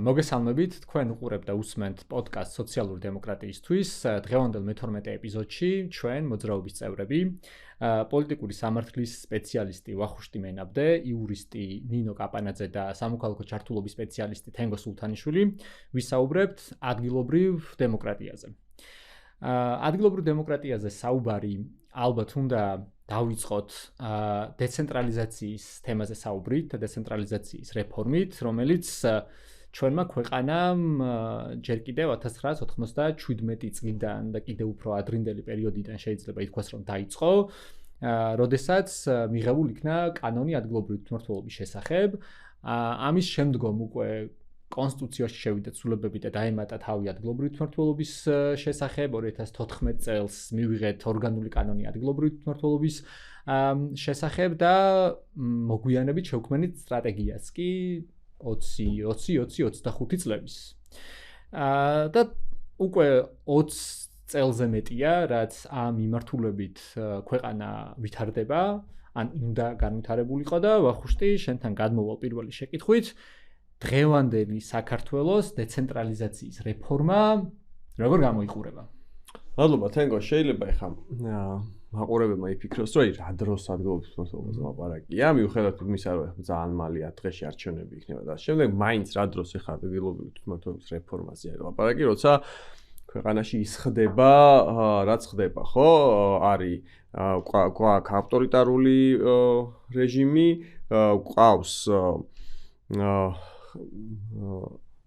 მოგესალმებით, თქვენ უყურებთ და უსმენთ პოდკასტ სოციალური დემოკრატიისთვის. დღევანდელ მე-12 ეპიზოდში ჩვენ მოძრაობის წევრები, პოლიტიკური სამართლის სპეციალისტი ვახუშტი მენაბდე, იურისტი ნინო კაპანაძე და სამოქალაქო ჩართულობის სპეციალისტი თენგო სულთანიშვილი ვისაუბრებთ ადგილობრივ დემოკრატიაზე. ადგილობრივ დემოკრატიაზე საუბარი ალბათ უნდა დავიწყოთ დეცენტრალიზაციის თემაზე საუბრით და დეცენტრალიზაციის რეფორმით, რომელიც ჩვენმა ქვეყანამ ჯერ კიდევ 1997 წლიდან და კიდევ უფრო ადრინდელი პერიოდიდან შეიძლება ითქვას, რომ დაიწყო, როდესაც მიღებულ იქნა კანონი ადგილობრივი თვითმმართველობის შესახებ. ამის შემდგომ უკვე კონსტიტუციაში შევიდა ცვლილებები და დაემატა თავი ადგილობრივი თვითმმართველობის შესახებ. 2014 წელს მივიღეთ ორგანული კანონი ადგილობრივი თვითმმართველობის შესახებ და მოგვიანებით შევქმნით სტრატეგიას კი 20-25 წლების. და უკვე 20 წელზე მეტია, რაც ამ მიმართულებით ქვეყანა ვითარდება, ან უნდა განვითარებულიყო და ვახუშტი შენთან გადმოვალ პირველი შეკითხვით. დღევანდელი საქართველოს დეცენტრალიზაციის რეფორმა როგორ გამოიყურება? მადლობა თენგო, შეიძლება ეხლა მაყურებელმა იფიქროს, რომ რა დროს ადგილობრივ თვითმმართველობაზე ლაპარაკია, მიუხედავად იმისა, რომ ძალიან მალე დღეში არჩევნები იქნება და შემდეგ მაინც რა დროს ეხლა ადგილობრივ თვითმმართველობის რეფორმაზე ლაპარაკი, როცა ქვეყანაში ის ხდება, რაც ხდება, ხო? არის გვაქვს ავტორიტარული რეჟიმი, გვყავს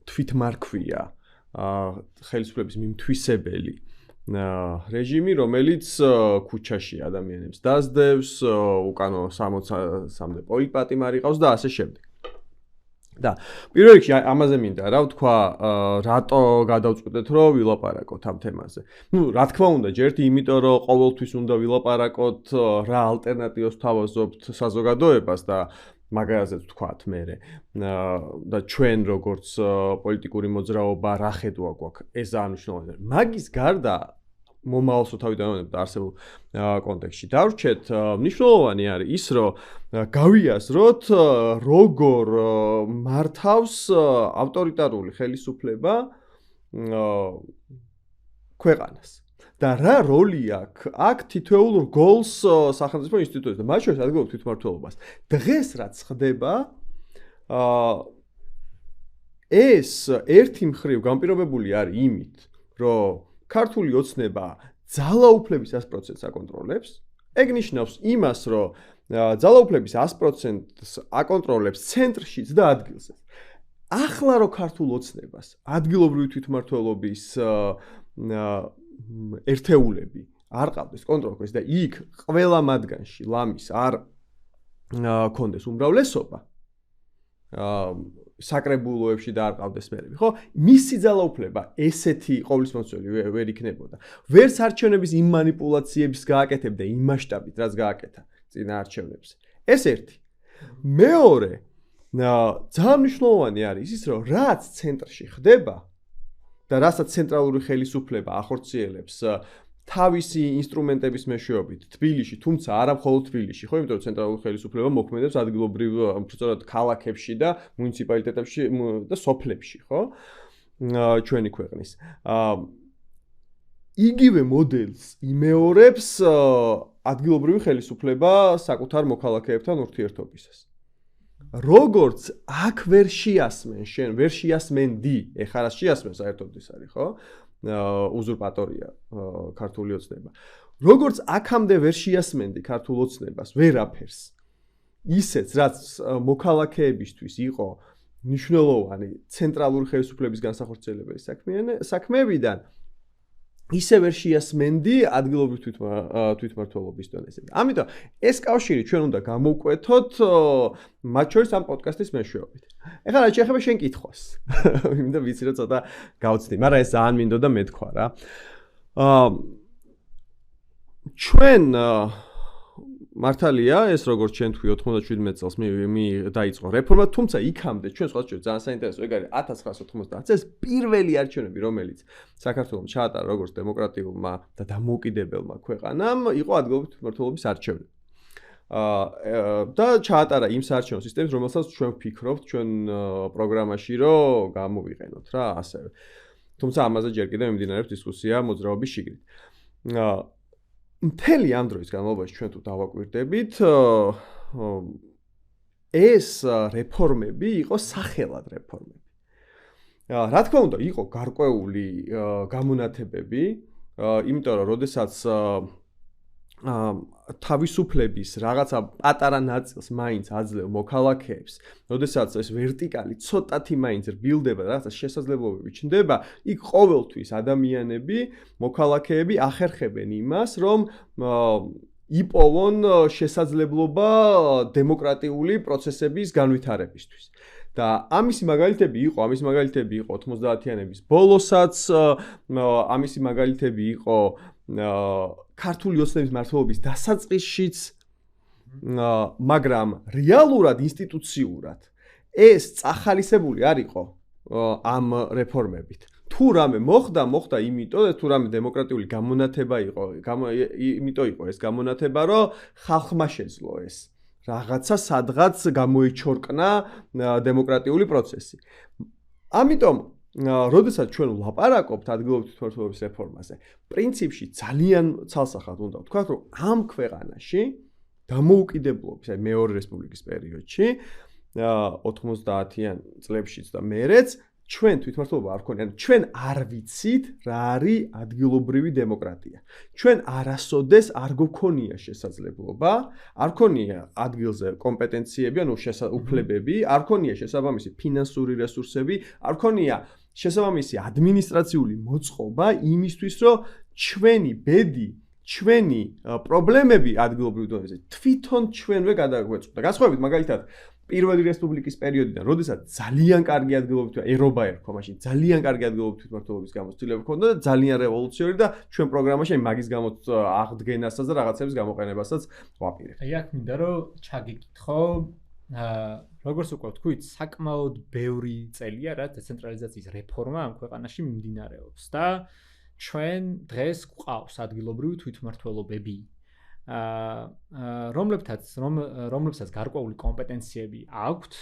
თვითმარქვია ხელისუფლების მიმთვისებელი რეჟიმი, რომელიც ქუჩაში ადამიანებს დასდევს, უკანო 60-მდე პოლიტპატიმარი ყავს და ასე შემდეგ. და პირველ რიგში ამაზე მინდა რა ვთქვა, რატო გადავწყვეტეთ რომ ვილაპარაკოთ ამ თემაზე. რა თქმა უნდა, ჯერტი იმიტომ რომ ყოველთვის უნდა ვილაპარაკოთ რა ალტერნატივას თავაზობთ საზოგადოებას და მაგალითად ვთქვათ მე და ჩვენ როგორც პოლიტიკური მოძრაობა რა ხედვა გვაქვს, ეს აღნიშნულია. მაგის გარდა მომავალს თავიდან არსებულ კონტექსტში დავრჩეთ, მნიშვნელოვანი არის ის, რომ გავიაზროთ, როგორ მართავს ავტორიტარული ხელისუფლება ქვეყანას. და რა როლი აქვს თითოეულ რგოლს სახელმწიფო ინსტიტუტებში და მათ შორის ადგილობრივ თვითმმართველობას. დღეს რაც ხდება, ეს ერთი მხრივ განპირობებული არის იმით, რომ ქართული ოცნება ძალაუფლების 100%-ს აკონტროლებს. ეგ ნიშნავს იმას, რომ ძალაუფლების 100%-ს აკონტროლებს ცენტრშიც და ადგილზეც. ახლა რო ქართულ ოცნებას ადგილობრივი თვითმმართველობის ერთეულები არ ყავდეს კონტროლს და იქ ყველა მათგანში ლამის არ კონდეს უმრავლესობა საკრებულოებში და არ ყავდეს მერები, ხო? მისი ძალაუფლება ესეთი ყოვლისმომცველი ვერ იქნებოდა. ვერც არჩევნების იმ მანიპულაციებს გააკეთებდა იმ მასშტაბით, რაც გააკეთა წინა არჩევნებზე. ეს ერთი. მეორე, ძალიან მნიშვნელოვანი არის ის, რომ რაც ცენტრში ხდება და რასაც ცენტრალური ხელისუფლება ახორციელებს თავისი ინსტრუმენტების მეშვეობით თბილისში, თუმცა არა მხოლოდ თბილისში, ხო, იმიტომ რომ ცენტრალური ხელისუფლება მოქმედებს ადგილობრივ, უბრალოდ ქალაქებში და მუნიციპალიტეტებში და სოფლებში, ხო? ჩვენი ქვეყნის. იგივე მოდელს იმეორებს ადგილობრივი ხელისუფლება საკუთარ მოქალაქეებთან ურთიერთობისას. როგორც აქ ვერ შეასმენდი, ეხლა რა შეასმენ საერთოდ ის არის, ხო? უზურპატორია ქართული ოცნება. როგორც აქამდე ვერ შეასმენდი ქართულ ოცნებას ვერაფერს. ისეც რაც მოქალაქეებისთვის იყო მნიშვნელოვანი ცენტრალური ხელისუფლების განსახორციელებელი საქმეებიდან, ისე ვერ შეასმენდი ადგილობრივ თვითმმართველობის დონეზე. ამიტომ ეს კავშირი ჩვენ უნდა გამოვკვეთოთ მათ შორის ამ პოდკასტის მეშვეობით. ეხლა რა შეეხება შენ კითხვას. მინდა ვიცი რომ ცოტა გავცდი, მაგრამ ეს ძალიან მინდოდა მეთქვა რა. ჩვენ მართალია ეს როგორც ჩვენ თქვი 97 წელს დაიწყო რეფორმა, თუმცა იქამდე ჩვენ სხვა ძალიან საინტერესო ეგ არის 1990 წელს პირველი არჩევნები, რომელიც საქართველოს ჩაატარა როგორც დემოკრატიულმა და დამოუკიდებელმა ქვეყანამ, იყო ადგილობრივი თვითმმართველობის არჩევნები. და ჩაატარა იმ საარჩევნო სისტემას, რომელსაც ჩვენ ვფიქრობთ ჩვენ პროგრამაში რომ გამოვიყენოთ რა, ასევე. თუმცა ამაზე ჯერ კიდევ მიმდინარეობს დისკუსია მოძრაობის შიგნით. მთელი ამ დროის განმავლობაში ჩვენ თუ დავაკვირდებით, ეს რეფორმები იყო სახელად რეფორმები. რა თქმა უნდა, იყო გარკვეული გამონათებები, იმიტომ რომ როდესაც თავისუფლების რაღაცა პატარა ნაწილს მაინც აძლევ მოქალაქეებს, როდესაც ეს ვერტიკალი ცოტათი მაინც რბილდება და რაღაცა შესაძლებლობები ჩნდება, იქ ყოველთვის ადამიანები, მოქალაქეები ახერხებენ იმას, რომ იპოვონ შესაძლებლობა დემოკრატიული პროცესების განვითარებისთვის. და ამისი მაგალითები იყო 90-იანების ბოლოსაც, ამისი მაგალითები იყო ქართული ოცნების მმართველობის დასაწყისშიც, მაგრამ რეალურად ინსტიტუციურად ეს წახალისებული არ იყო ამ რეფორმებით. თუ რამე მოხდა იმიტომ, თუ რამე დემოკრატიული გამონათება იყო, იმიტომ იყო ეს გამონათება, რომ ხალხმა შეძლო ეს რაღაცა სადღაც გამოიჩორკნა დემოკრატიული პროცესი. ამიტომ როდესაც ჩვენ ვლაპარაკობთ ადგილობრივი თვითმმართველობის რეფორმაზე, პრინციპში ძალიან ცალსახად უნდა ვთქვათ, რომ ამ ქვეყანაში დამოუკიდებლობის, აი მეორე რესპუბლიკის პერიოდში, 90-იან წლებშიც და მერეც ჩვენ თვითმმართველობა არ გქონია, ჩვენ არ ვიცით რა არის ადგილობრივი დემოკრატია. ჩვენ არასოდეს არ გქონია შესაძლებლობა, არ გქონია ადგილზე კომპეტენციები, ანუ უფლებები, არ გქონია შესაბამისი ფინანსური რესურსები, არ გქონია შესაბამისი ადმინისტრაციული მოწყობა იმისთვის, რომ ჩვენი ბედი, ჩვენი პრობლემები ადგილობრივ დონეზე თვითონ ჩვენვე გადაგვეწყოთ. განსხვავებით მაგალითად პირველი რესპუბლიკის პერიოდიდან, როდესაც ძალიან კარგი ადგილობრივი ერობა ერქვა, მაშინ ძალიან კარგი ადგილობრივი თვითმმართველობის გამოცდილება ჰქონდა და ძალიან რევოლუციური და ჩვენ პროგრამაში მაგის გამო აღდგენასაც და რაღაცების გამოყენებასაც ვაპირებთ. აი აქ მინდა რომ ჩაგიკითხო, როგორც უკვე ვთქვით, საკმაოდ ბევრი წელია რა დეცენტრალიზაციის რეფორმა ამ ქვეყანაში მიმდინარეობს და ჩვენ დღეს გვყავს ადგილობრივი თვითმმართველობები. რომლებსაც გარკვეული კომპეტენციები აქვთ,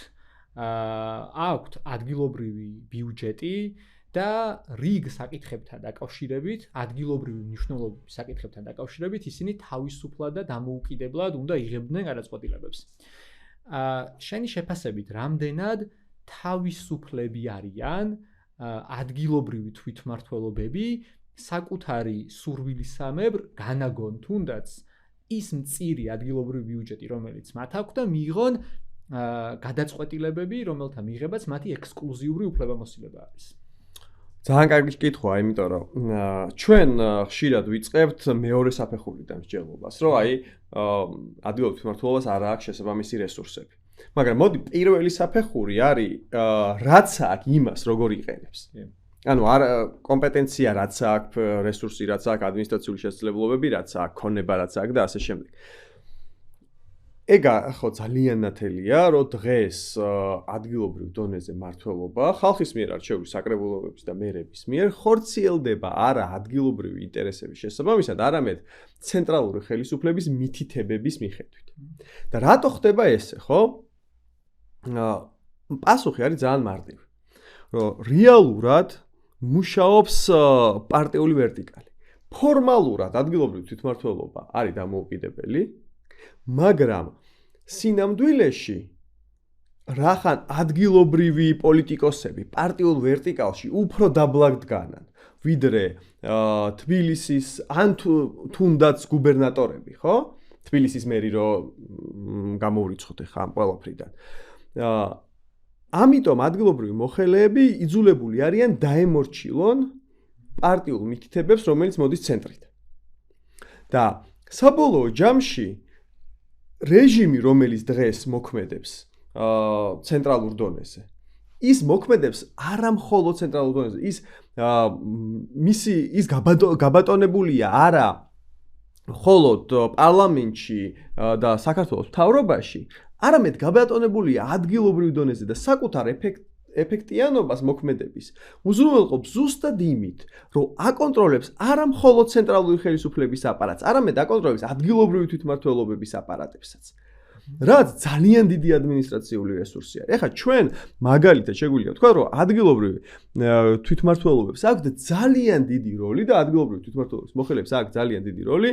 აქვთ ადგილობრივი ბიუჯეტი და რიგ საკითხებთან დაკავშირებით, ადგილობრივი მნიშვნელობის საკითხებთან დაკავშირებით, ისინი თავისუფლად და დამოუკიდებლად უნდა იღებდნენ გადაწყვეტილებებს. შენი შეფასებით, რამდენად თავისუფლები არიან ადგილობრივი თვითმმართველობები საკუთარი სურვილისამებრ განაგონ თუნდაც ის მწირი ადგილობრივი ბიუჯეტი, რომელიც მათ აქვს და მიიღონ გადაწყვეტილებები, რომელთა მიღებაც მათი ექსკლუზიური უფლებამოსილება არის. ძალიან კარგი კითხვაა, იმიტომ რომ ჩვენ ხშირად ვიწყებთ მეორე საფეხურიდან მსჯელობას, რომ აი ადგილობრივ თვითმმართველობას არ აქვს შესაბამისი რესურსები. მაგრამ მოდი პირველი საფეხური არის რაც აქვს იმას როგორ იყენებს. ანუ კომპეტენცია რაც აქვს, რესურსი რაც აქვს, ადმინისტრაციული შესაძლებლობები რაც აქვს, ქონება რაც აქვს და ასე შემდეგ. ეგა ხო ძალიან ნათელია, რომ დღეს ადგილობრივ დონეზე მმართველობა ხალხის მიერ არჩეული საკრებულოების და მერების მიერ ხორციელდება არა ადგილობრივი ინტერესების შესაბამისად, არამედ ცენტრალური ხელისუფლების მითითებების მიხედვით. და რატო ხდება ესე, ხო? პასუხი არის ძალიან მარტივი. რომ რეალურად მუშაობს პარტიული ვერტიკალი. ფორმალურად ადგილობრივი თვითმმართველობა არის დამოუკიდებელი, მაგრამ სინამდვილეში რახან ადგილობრივი პოლიტიკოსები პარტიულ ვერტიკალში უფრო დაბლად დგანან, ვიდრე თბილისის ან თუნდაც გუბერნატორები, ხო? თბილისის მერი რო გამოვრიცხოთ ხა ამ ყველაფრიდან. ამიტომ ადგილობრივი მოხელეები იძულებული არიან დაემორჩილონ პარტიულ მითითებებს, რომელიც მოდის ცენტრით. და საბოლოო ჯამში რეჟიმი, რომელიც დღეს მოქმედებს ცენტრალურ დონეზე, ის მოქმედებს არა მხოლოდ ცენტრალურ დონეზე, ის გაბატონებულია არა მხოლოდ პარლამენტში და საქართველოს მთავრობაში, არამედ გაბატონებულია ადგილობრივ დონეზე და საკუთარ ეფექტიანობას მოქმედების უზრუნველყოფს ზუსტად იმით, რომ აკონტროლებს არა მხოლოდ ცენტრალური ხელისუფლების აპარატს, არამედ აკონტროლებს ადგილობრივი თვითმმართველობების აპარატებსაც. რაც ძალიან დიდი ადმინისტრაციული რესურსი არის. ეხლა ჩვენ მაგალითად შეგვიძლია ვთქვა, რომ ადგილობრივი თვითმმართველობებს აქვს ძალიან დიდი როლი და ადგილობრივი თვითმმართველობის მოხელეებს აქვს ძალიან დიდი როლი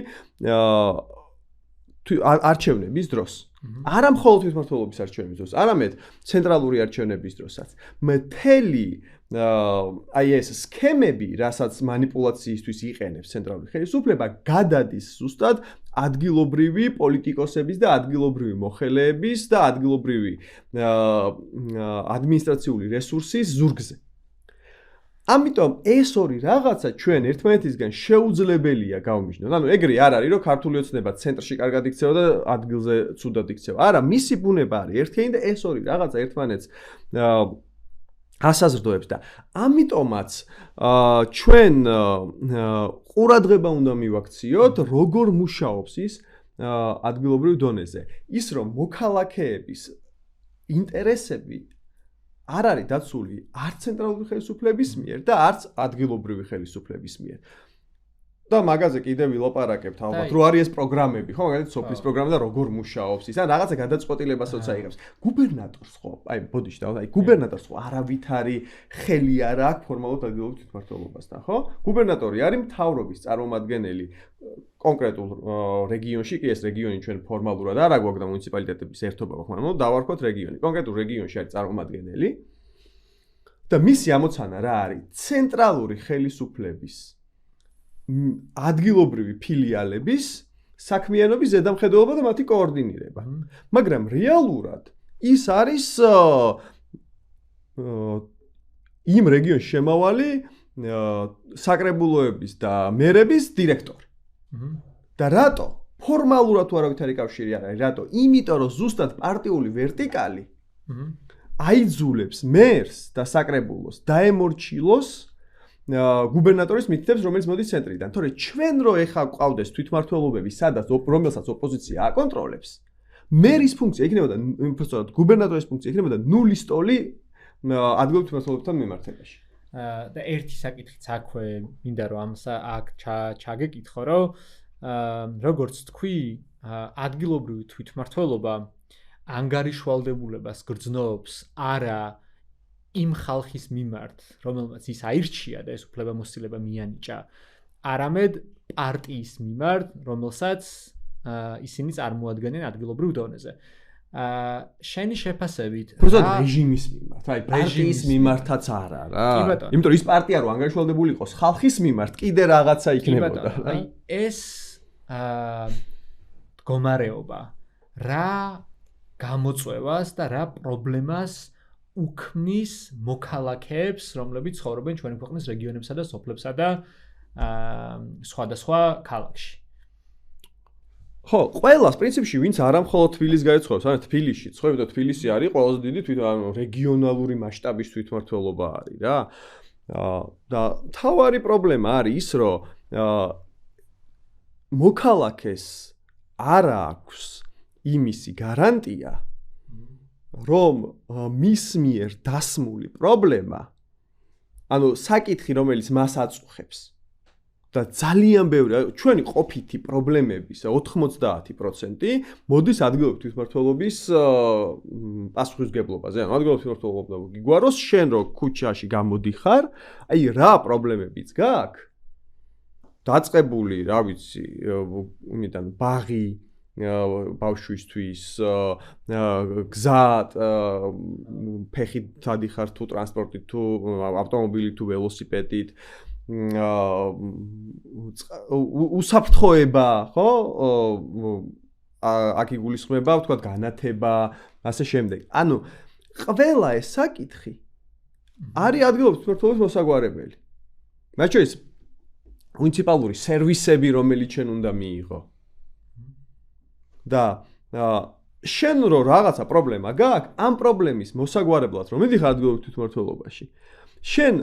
არჩევნების დროს. არა მხოლოდ თვითმმართველობის არჩევნების დროს, არამედ ცენტრალური არჩევნების დროსაც. მთელი აი ეს სქემები, რასაც манипуляციისთვის იყენებს ცენტრალური ხელისუფლება, გადადის ზუსტად ადგილობრივი პოლიტიკოსების და ადგილობრივი მოხელეების და ადგილობრივი ადმინისტრაციული რესურსის ზურგზე. ამიტომ ეს ორი რაღაცა ჩვენ ერთმანეთისგან შეუძლებელია გავმიჯნოთ. ანუ ეგრე არ არის, რომ ქართული ოცნება ცენტრში კარგად იქცევა და ადგილზე ცუდად იქცევა. არა, მისი ბუნება არის ერთიანი და ეს ორი რაღაცა ერთმანეთს ასაზრდოებს და ამიტომაც ჩვენ ყურადღება უნდა მივაქციოთ, როგორ მუშაობს ის ადგილობრივ დონეზე. ის რომ მოქალაქეების ინტერესები არ არის დაცული არც ცენტრალური ხელისუფლების მიერ და არც ადგილობრივი ხელისუფლების მიერ. და მაგაზე კიდევ ვილაპარაკებთ ალბათ, რომ არის ეს პროგრამები, ხო, მაგალითად სოფლის პროგრამა და როგორ მუშაობს ის, ან რაღაცა გადაწყვეტილებასაც აიღებს. გუბერნატორს ხო, აი ბოდიში და აი გუბერნატორს ხო არავითარი ხელი არ აქვს ფორმალურად ადგილობრივ თვითმმართველობასთან, ხო? გუბერნატორი არის მთავრობის წარმომადგენელი კონკრეტულ რეგიონში, კი ეს რეგიონი ჩვენ ფორმალურად არ აგვაქვს და მუნიციპალიტეტების ერთობა გვაქვს, მაგრამ დავარქვათ რეგიონი. კონკრეტულ რეგიონში არის წარმომადგენელი და მისი ამოცანა რა არის? ცენტრალური ხელისუფლების ადგილობრივი ფილიალების საქმიანობის ზედამხედველობა და მათი კოორდინირება. მაგრამ რეალურად ის არის იმ რეგიონში შემავალი საკრებულოების და მერების დირექტორი. და რატო? ფორმალურად თუ არავითარი კავშირი არ არის. რატო? იმიტომ რომ ზუსტად პარტიული ვერტიკალი აიძულებს მერს და საკრებულოს დაემორჩილოს გუბერნატორის მითითებს, რომელიც მოდის ცენტრიდან. თორე ჩვენ რო ეხა ყავდეს თვითმმართველობები, სადაც რომელსაც ოპოზიცია აკონტროლებს, მერის ფუნქცია იქნებოდა, უბრალოდ გუბერნატორის ფუნქცია იქნებოდა ნულის ტოლი ადგილობრივ თვითმმართველობებთან მიმართებაში. და ერთი საკითხიც აქვე მინდა რომ აქ ჩაგეკითხო, რომ როგორც თქვი, ადგილობრივი თვითმმართველობა ანგარიშვალდებულებას გრძნობს არა იმ ხალხის მიმართ, რომელმაც ის აირჩია და ეს უფლებამოსილება მიანიჭა, არამედ პარტიის მიმართ, რომელსაც ისინი წარმოადგენენ ადგილობრივ დონეზე. შენი შეფასებით, უბრალოდ რეჟიმის მიმართ, აი პარტიის მიმართაც არა რა. იმიტომ რომ ის პარტია რო ანგარიშვალდებული იყოს ხალხის მიმართ, კიდე რაღაცა იქნებოდა. აი ეს მდგომარეობა რა გამოწვევას და რა პრობლემას უქმნის მოქალაქეებს, რომლებიც ცხოვრობენ ჩვენი ქვეყნის რეგიონებსა და სოფლებსა და სხვადასხვა ქალაქში. ხო, ყველას პრინციპში ვინც არა მხოლოდ თბილისს გაეცხოვებს, ანუ თბილისში, ხო, იმიტომ თბილისი არის ყველაზე დიდი რეგიონალური მასშტაბის თვითმმართველობა არის რა. და თავარი პრობლემა არის ის, რომ მოქალაქეს არ აქვს იმისი გარანტია, რომ მის მიერ დასმული პრობლემა, ანუ საკითხი, რომელიც მას აწუხებს და ძალიან ბევრი, ჩვენი ყოფითი პრობლემების 90% მოდის ადგილობრივი თვითმმართველობის პასუხისმგებლობაზე. ანუ ადგილობრივი თვითმმართველობა გიგვაროს, შენ რო ქუჩაში გამოდიხარ, აი რა პრობლემებიც გაქვს? დაწყებული, რა ვიცი, იმიდან ბაღი ბავშვისთვის, გზა, ფეხით დადიხარ თუ ტრანსპორტით თუ ავტომობილით თუ ველოსიპედით, უსაფრთხოება, ხო? აქ იგულისხმება, ვთქვათ, განათება, ასე შემდეგ. ანუ ყველა ეს საკითხი არის ადგილობრივი თვითმმართველობის მოსაგვარებელი. მათ შორის მუნიციპალური სერვისები, რომელიც ჩვენ უნდა მიიღო. და შენ რო რაღაცა პრობლემა გაქვს, ამ პრობლემის მოსაგვარებლად რომ მიდიხარ ადგილობრივ თვითმმართველობაში, შენ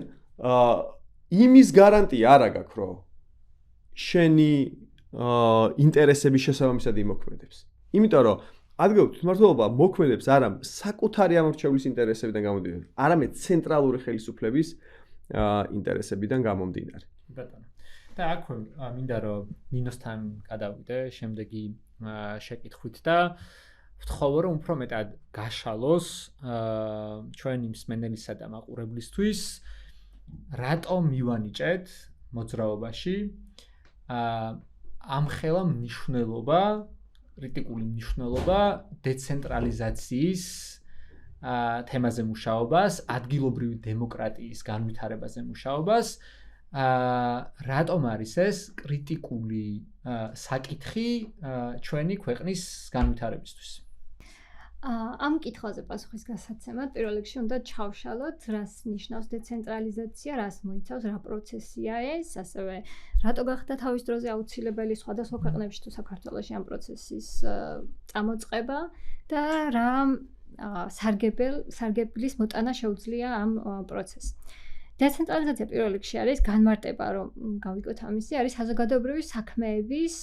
იმის გარანტია არა გაქვს, რომ შენი ინტერესების შესაბამისად იმოქმედებს. იმიტომ რომ ადგილობრივი თვითმმართველობა მოქმედებს არა საკუთარი ამორჩევლის ინტერესებიდან გამომდინარე, არამედ ცენტრალური ხელისუფლების ინტერესებიდან გამომდინარე. ბატონო. და აქვე მინდა რომ ნინოსთან გადავიდე შემდეგი შეკითხვით და ვთხოვო რომ უფრო მეტად გაშალოს ჩვენი მსმენელისა და მაყურებლისთვის რატომ მივანიჭეთ მოძრაობაში ამ ხელა მნიშვნელობა, კრიტიკული მნიშვნელობა დეცენტრალიზაციის თემაზე მუშაობას, ადგილობრივი დემოკრატიის განვითარებაზე მუშაობას, რატომ არის ეს კრიტიკული საკითხი ჩვენი ქვეყნის განვითარებისთვის? ამ კითხვაზე პასუხის გასაცემად პირველ რიგში უნდა ჩავშალოთ, რას ნიშნავს დეცენტრალიზაცია, რას მოიცავს, რა პროცესია ეს, ასევე რატო გახდა თავის დროზე აუცილებელი სხვადასხვა ქვეყნებში თუ საქართველოში ამ პროცესის წამოწყება და რა სარგებლის მოტანა შეუძლია ამ პროცესს. დეცენტრალიზაცია პირველ რიგში არის განმარტება, რომ გავიგოთ ამისი, არის საზოგადოებრივი საქმეების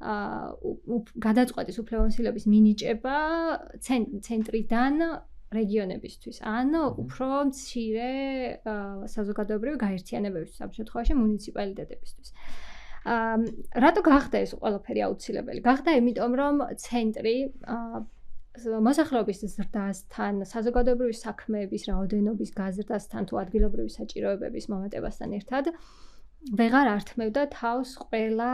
გადაწყვეტის უფლებამოსილების მინიჭება ცენტრიდან რეგიონებისთვის, ან უფრო მცირე საზოგადოებრივი გაერთიანებებისთვის, ამ შემთხვევაში მუნიციპალიტეტებისთვის. რატო გახდა ეს ყველაფერი აუცილებელი? გახდა იმიტომ, რომ ცენტრი მოსახლეობის ზრდასთან, საზოგადოებრივი საქმეების რაოდენობის გაზრდასთან თუ ადგილობრივი საჭიროებების მომატებასთან ერთად ვეღარ ართმევდა თავს ყველა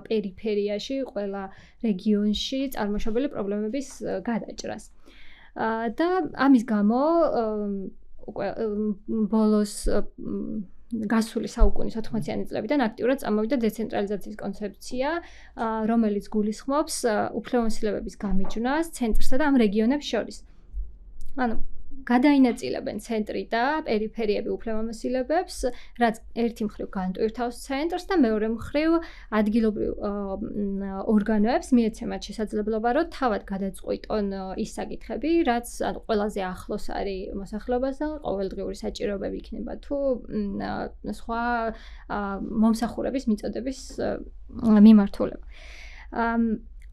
პერიფერიაში, ყველა რეგიონში წარმოშობილი პრობლემების გადაჭრას. და ამის გამო ბოლოს გასული საუკუნის 80-იანი წლებიდან აქტიურად წამოვიდა დეცენტრალიზაციის კონცეფცია, რომელიც გულისხმობს უფლებამოსილებების გამიჯვნას ცენტრსა და ამ რეგიონებს შორის. ანუ გადაინაწილებენ ცენტრი და პერიფერიები უფლებამოსილებებს, რაც ერთი მხრივ განტვირთავს ცენტრს და მეორე მხრივ ადგილობრივ ორგანოებს მიეცემათ შესაძლებლობა, რომ თავად გადაწყვიტონ ის საკითხები, რაც ყველაზე ახლოს არის მოსახლეობასთან, ყოველდღიური საჭიროებები იქნება თუ სხვა მომსახურების მიწოდების მიმართულება.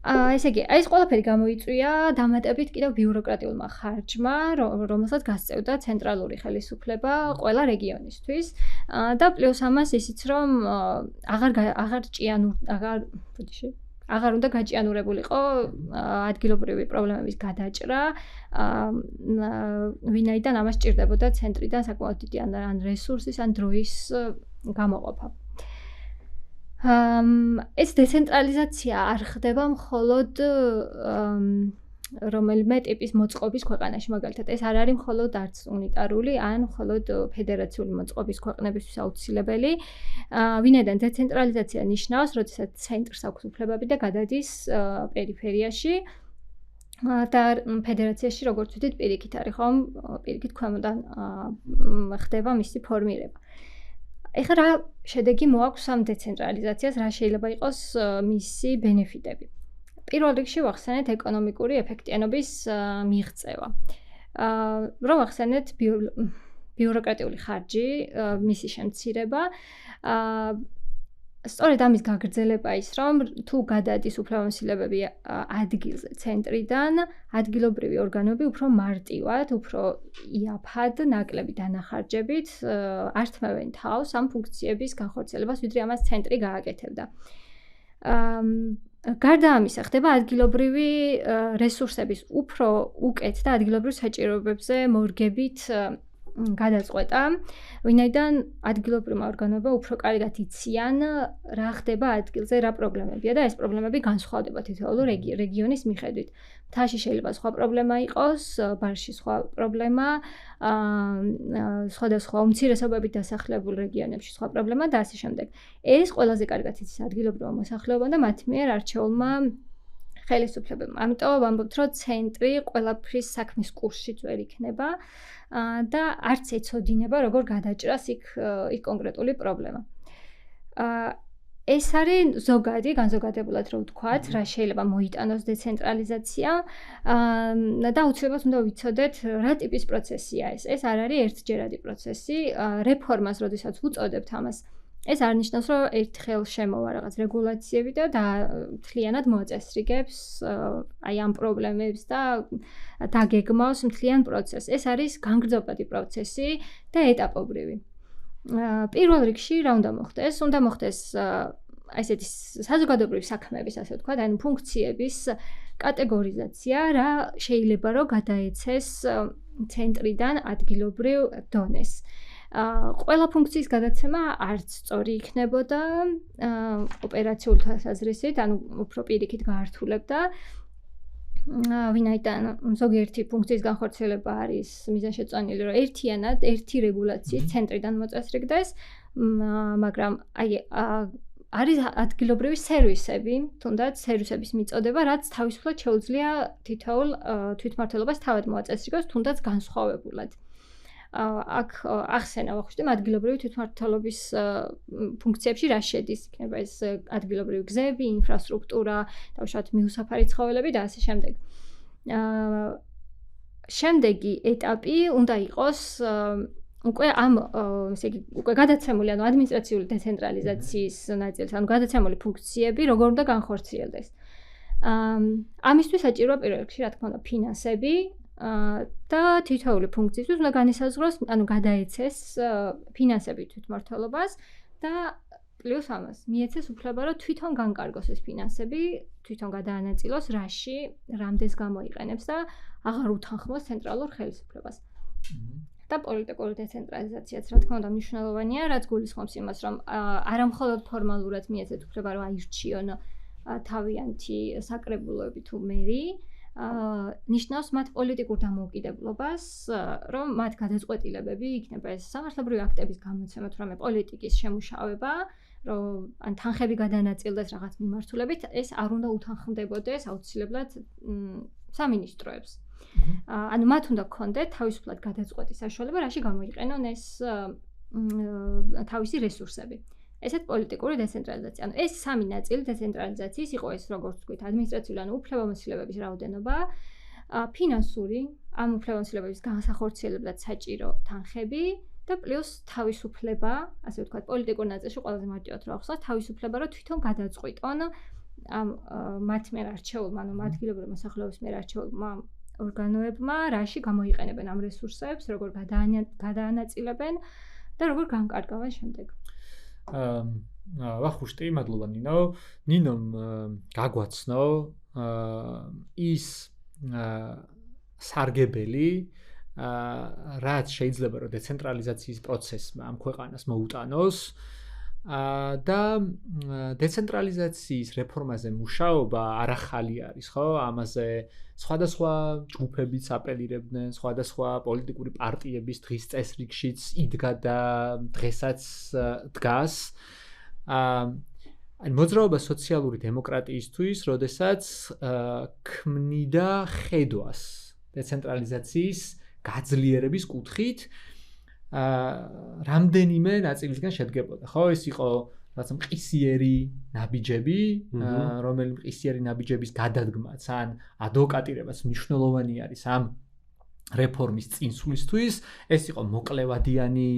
ესე იგი, ეს ყველაფერი გამოიწვია დამატებით კიდევ ბიუროკრატიულმა ხარჯმა, რომელსაც გასწევდა ცენტრალური ხელისუფლება ყველა რეგიონისთვის და პლუს ამას ისიც, რომ აღარ უნდა გაჭიანურებულიყო ადგილობრივი პრობლემების გადაჭრა, ვინაიდან ამას სჭირდებოდა ცენტრიდან საკმაოდ დიდი ან რესურსის, ან დროის გამოყოფა. ეს დეცენტრალიზაცია არ ხდება მხოლოდ რომელიმე ტიპის მოწყობის ქვეყანაში, მაგალითად, ეს არ არის მხოლოდ არც უნიტარული, ან მხოლოდ ფედერაციული მოწყობის ქვეყნებისთვის აუცილებელი. ვინაიდან დეცენტრალიზაცია ნიშნავს, როდესაც ცენტრს აქვს უფლებები და გადადის პერიფერიაში და ფედერაციაში, როგორც ვთქვით, პირიქით არის, ხომ? პირიქით ქვემოდან ხდება მისი ფორმირება. ეხლა რა შედეგი მოაქვს ამ დეცენტრალიზაციას, რა შეიძლება იყოს მისი ბენეფიტები? პირველ რიგში ვახსენეთ ეკონომიკური ეფექტიანობის მიღწევა. რომ ვახსენეთ ბიუროკრატიული ხარჯი, მისი შემცირება, სწორედ ამის გაგრძელება ის, რომ თუ გადადის უფლებამოსილებები ადგილზე, ცენტრიდან, ადგილობრივი ორგანოები უფრო მარტივად, უფრო იაფად, ნაკლები დანახარჯებით ართმევენ თავს ამ ფუნქციების განხორციელებას, ვიდრე ამას ცენტრი გააკეთებდა. გარდა ამისა, ხდება ადგილობრივი რესურსების უფრო უკეთ და ადგილობრივ საჭიროებებზე მორგებით გადაწყვეტა, ვინაიდან ადგილობრივმა ორგანოებმა უფრო კარგად იციან, რა ხდება ადგილზე, რა პრობლემებია და ეს პრობლემები განსხვავდება თითოეულ რეგიონის მიხედვით. მთაში შეიძლება სხვა პრობლემა იყოს, ბარში სხვა პრობლემა, სხვადასხვა უმცირესობებით დასახლებულ რეგიონებში სხვა პრობლემა და ასე შემდეგ. ეს ყველაზე კარგად იცის ადგილობრივმა მოსახლეობამ და მათ მიერ არჩეულმა ხელისუფლებამ. ამიტომ ვამბობთ, რომ ცენტრი ყველაფრის საქმის კურსშიც ვერ იქნება და არც ეცოდინება, როგორ გადაჭრას იქ კონკრეტული პრობლემა. ეს არის ზოგადი, განზოგადებულად რო ვთქვათ, რა შეიძლება მოიტანოს დეცენტრალიზაცია და აუცილებლად უნდა ვიცოდეთ, რა ტიპის პროცესია ეს. ეს არ არის ერთჯერადი პროცესი, რეფორმას, როდესაც ვუწოდებთ ამას, ეს არ ნიშნავს, რომ ერთხელ შემოვა რაღაც რეგულაციები და მთლიანად მოაწესრიგებს აი ამ პრობლემებს და დაგეგმავს მთლიან პროცესს. ეს არის განგრძობადი პროცესი და ეტაპობრივი. პირველ რიგში რა უნდა მოხდეს? უნდა მოხდეს ესეთი საზოგადოებრივი საქმეების, ასე ვთქვათ, ანუ ფუნქციების კატეგორიზაცია, რა შეიძლება რომ გადაეცეს ცენტრიდან ადგილობრივ დონეს. ყველა ფუნქციის გადაცემა არც სწორი იქნებოდა ოპერაციული თვალსაზრისით, ანუ უფრო პირიქით გაართულებდა. ვინაიდან ზოგიერთი ფუნქციის განხორციელება არის მიზანშეწონილი, რომ ერთიანად ერთი რეგულაციით ცენტრიდან მოწესრიგდეს, მაგრამ არის ადგილობრივი სერვისები, თუნდაც სერვისების მიწოდება, რაც თავისუფლად შეუძლია თითოეულ თვითმმართველობას თავად მოაწესრიგოს, თუნდაც განსხვავებულად. აქ ახსენა ვახუშტიმ ადგილობრივი თვითმმართველობის ფუნქციებში რა შედის, იქნება ეს ადგილობრივი გზები, ინფრასტრუქტურა, თავშოთ მიუსაფარი ცხოველები და ასე შემდეგ. შემდეგი ეტაპი უნდა იყოს უკვე უკვე გადაცემული, ანუ ადმინისტრაციული დეცენტრალიზაციის ნაწილი, ანუ გადაცემული ფუნქციები როგორ უნდა განხორციელდეს. ამისთვის საჭიროა პირველ რიგში, რა თქმა უნდა, ფინანსები და თითოეული ფუნქციისთვის უნდა განისაზღვროს, ანუ გადაეცეს ფინანსები თვითმმართველობას და პლუს ამას მიეცეს უფლება, რომ თვითონ განკარგოს ეს ფინანსები, თვითონ გადაანაწილოს რაში, რამდენს გამოიყენებს და აღარ უთანხმოს ცენტრალურ ხელისუფლებას. და პოლიტიკური დეცენტრალიზაციაც რა თქმა უნდა მნიშვნელოვანია, რაც გულისხმობს იმას, რომ არა მხოლოდ ფორმალურად მიეცეთ უფლება, რომ აირჩიონ თავიანთი საკრებულოები თუ მერი, ნიშნავს მათ პოლიტიკურ დამოუკიდებლობას, რომ მათ გადაწყვეტილებები იქნება ეს სამართლებრივი აქტების გამოცემა, თუ რამე პოლიტიკის შემუშავება, რომ ან თანხები გადანაწილდეს რაღაც მიმართულებით, ეს არ უნდა უთანხმდებოდეს აუცილებლად სამინისტროებს. ანუ მათ უნდა გქონდეთ თავისუფლად გადაწყვეტის საშუალება, რაში გამოიყენონ ეს თავისი რესურსები. ესეთ პოლიტიკური დეცენტრალიზაცია. ანუ ეს სამი ნაწილი დეცენტრალიზაციის იყო ეს, როგორც ვთქვით, ადმინისტრაციული ანუ უფლებამოსილების რაოდენობა, ფინანსური, ამ უფლებამოსილებების განსახორციელებლად საჭირო თანხები და პლუს თავისუფლება, ასე ვთქვათ, პოლიტიკურ ნაწილში ყველაზე მარტივად რა ახსნა, თავისუფლება, რომ თვითონ გადაწყვიტონ ამ მათ მიერ არჩეულმა, ანუ ადგილობრივი მოსახლეობის მიერ არჩეულმა ორგანოებმა, რაში გამოიყენებენ ამ რესურსებს, როგორ გადაანაწილებენ და როგორ განკარგავენ შემდეგ. ვახუშტი, მადლობა ნინო. ნინომ გაგვაცნო ის სარგებელი, რაც შეიძლება რომ დეცენტრალიზაციის პროცესმა ამ ქვეყანას მოუტანოს და დეცენტრალიზაციის რეფორმაზე მუშაობა არ ახალი არის, ხო? ამაზე სხვადასხვა ჯგუფებიც აპელირებდნენ, სხვადასხვა პოლიტიკური პარტიების დღის წესრიგშიც იდგა და დღესაც დგას. მოძრაობა სოციალური დემოკრატიისთვის, როდესაც ქმნიდა ხედვას დეცენტრალიზაციის გაძლიერების კუთხით, რამდენიმე ნაწილისგან შედგებოდა. ხო, ეს იყო რაც მყისიერი ნაბიჯები, რომელი მყისიერი ნაბიჯების გადადგმაც ან ადვოკატირებაც მნიშვნელოვანი არის ამ რეფორმის წინსვლისთვის, ეს იყო მოკლევადიანი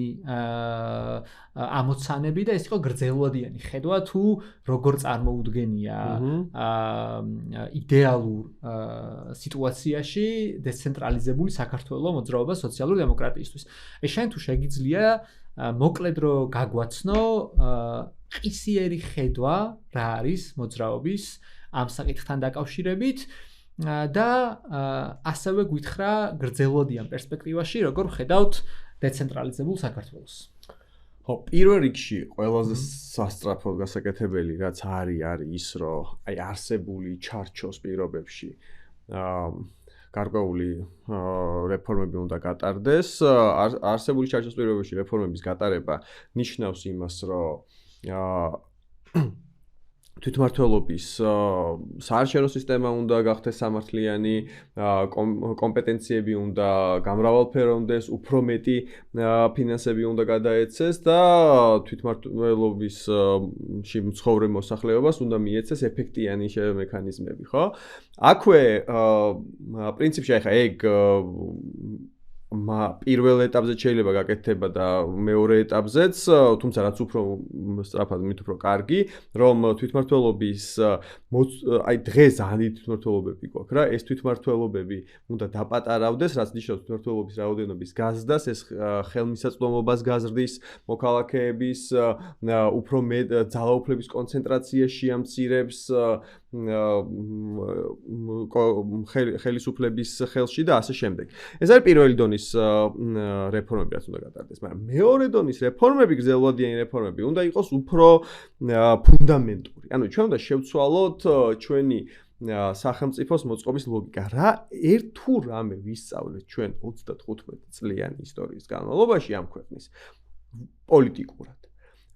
ამოცანები და ეს იყო გრძელვადიანი ხედვა თუ როგორ წარმოუდგენია იდეალურ სიტუაციაში დეცენტრალიზებული საქართველოს მოძრაობა სოციალური დემოკრატიისთვის. ეს შენ თუ შეგიძლია მოკლედ რო გაგვაცნო ყისიერი ხედვა რა არის მოძრაობის ამ საკითხთან დაკავშირებით და ასევე გითხრა გრძელვადიან პერსპექტივაში როგორ ხედავთ დეცენტრალიზებულ საქართველოს. ხო, პირველ რიგში ყველაზე სასწრაფოდ გასაკეთებელი რაც არის ის რომ აი არსებული ჩარჩოს პირობებში გარკვეული რეფორმები უნდა გატარდეს. არსებული ჩარჩოს პირობებში რეფორმების გატარება ნიშნავს იმას, რომ თვითმმართველობის საარჩევნო სისტემა უნდა გახდეს სამართლიანი, კომპეტენციები უნდა გამრავალფეროვდეს, უფრო მეტი ფინანსები უნდა გადაეცეს და თვითმმართველობისში მცხოვრებ მოსახლეობას უნდა მიეცეს ეფექტიანი მექანიზმები, ხო? აქვე პრინციპში ახლა ეგ პირველ ეტაპზე შეიძლება გაკეთდება და მეორე ეტაპზეც, თუმცა რაც უფრო სწრაფად, მით უფრო კარგი, რომ თვითმმართველობის აი დღეს ძალიან თვითმმართველობები გვაქვს რა, ეს თვითმმართველობები უნდა დაპატარავდეს, რაც ნიშნავს თვითმმართველობის რაოდენობის გაზრდას, ეს ხელმისაწვდომობას გაზრდის, მოქალაქეების უფრო მეტ ძალაუფლების კონცენტრაციას შეამცირებს ხელისუფლების ხელში და ასე შემდეგ. ეს არის პირველი დონის რეფორმები, რაც უნდა გატარდეს, მაგრამ მეორე დონის რეფორმები, გრძელვადიანი რეფორმები უნდა იყოს უფრო ფუნდამენტური. ანუ ჩვენ უნდა შევცვალოთ ჩვენი სახელმწიფოს მოწყობის ლოგიკა. რა თუ რამე ვისწავლეთ ჩვენ 35 წლიანი ისტორიის განმავლობაში ამ ქვეყნის პოლიტიკურად.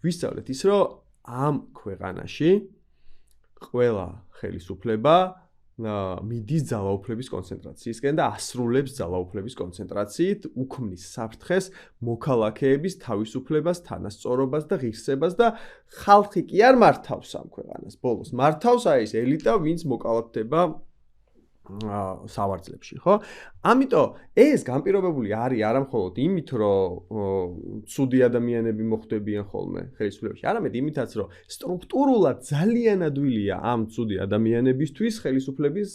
ვისწავლეთ ის, რომ ამ ქვეყანაში ყველა ხელისუფლება მიდის ძალაუფლების კონცენტრაციისკენ და ასრულებს ძალაუფლების კონცენტრაციით უქმნის საფრთხეს მოქალაქეების თავისუფლებას, თანასწორობას და ღირსებას და ხალხი კი არ მართავს ამ ქვეყანას. ბოლოს მართავს აი ეს ელიტა, ვინც მოკალათდება სავარძლებში, ხო? ამიტომ ეს განპირობებული არის არა მხოლოდ იმით, რომ ცუდი ადამიანები მოხვდებიან ხოლმე ხელისუფლებაში, არამედ იმითაც, რომ სტრუქტურულად ძალიან ადვილია ამ ცუდი ადამიანებისთვის ხელისუფლების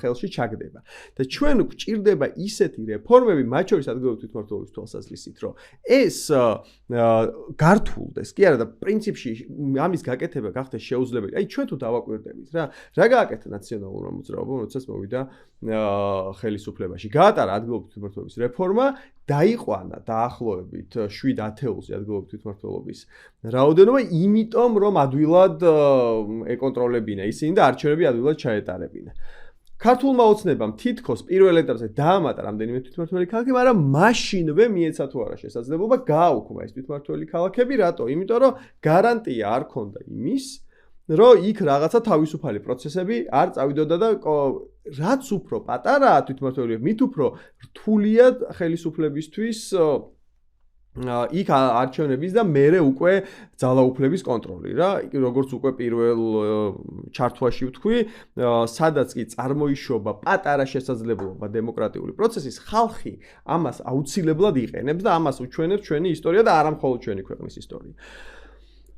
ხელში ჩაგდება. და ჩვენ გვჭირდება ისეთი რეფორმები, მათ შორის ადგილობრივი თვითმმართველობის თვალსაზრისით, რომ ეს გართულდეს, კი არა და პრინციპში ამის გაკეთება გახდეს შეუძლებელი. აი ჩვენ თუ დავაკვირდებით რა გააკეთა ნაციონალურმა მოძრაობამ, როდესაც მოვიდა ხელისუფლებაში. გაატარა ადგილობრივი თვითმმართველობის რეფორმა, დაიყვანა დაახლოებით 7 ათეულზე ადგილობრივი თვითმმართველობის რაოდენობა, იმიტომ რომ ადვილად ეკონტროლებინა ისინი და არჩევნები ადვილად ჩაეტარებინა. ქართულმა ოცნებამ თითქოს პირველ ეტაპზე დაამატა რამდენიმე თვითმმართველი ქალაქი, მაგრამ მაშინვე მიეცა თუ არა შესაძლებლობა გააუქმა ეს თვითმმართველი ქალაქები, რატო? იმიტომ რომ გარანტია არ ქონდა იმის, რომ იქ რაღაცა თავისუფალი პროცესები არ წავიდოდა და რაც უფრო პატარაა თვითმმართველობები, მით უფრო რთულია ხელისუფლებისთვის იქ არჩევნების და მერე უკვე ძალაუფლების კონტროლი რა, როგორც უკვე პირველ ჩართვაში ვთქვი, სადაც კი წარმოიშობა პატარა შესაძლებლობა დემოკრატიული პროცესის, ხალხი ამას აუცილებლად იყენებს და ამას უჩვენებს ჩვენი ისტორია და არა მხოლოდ ჩვენი ქვეყნის ისტორია.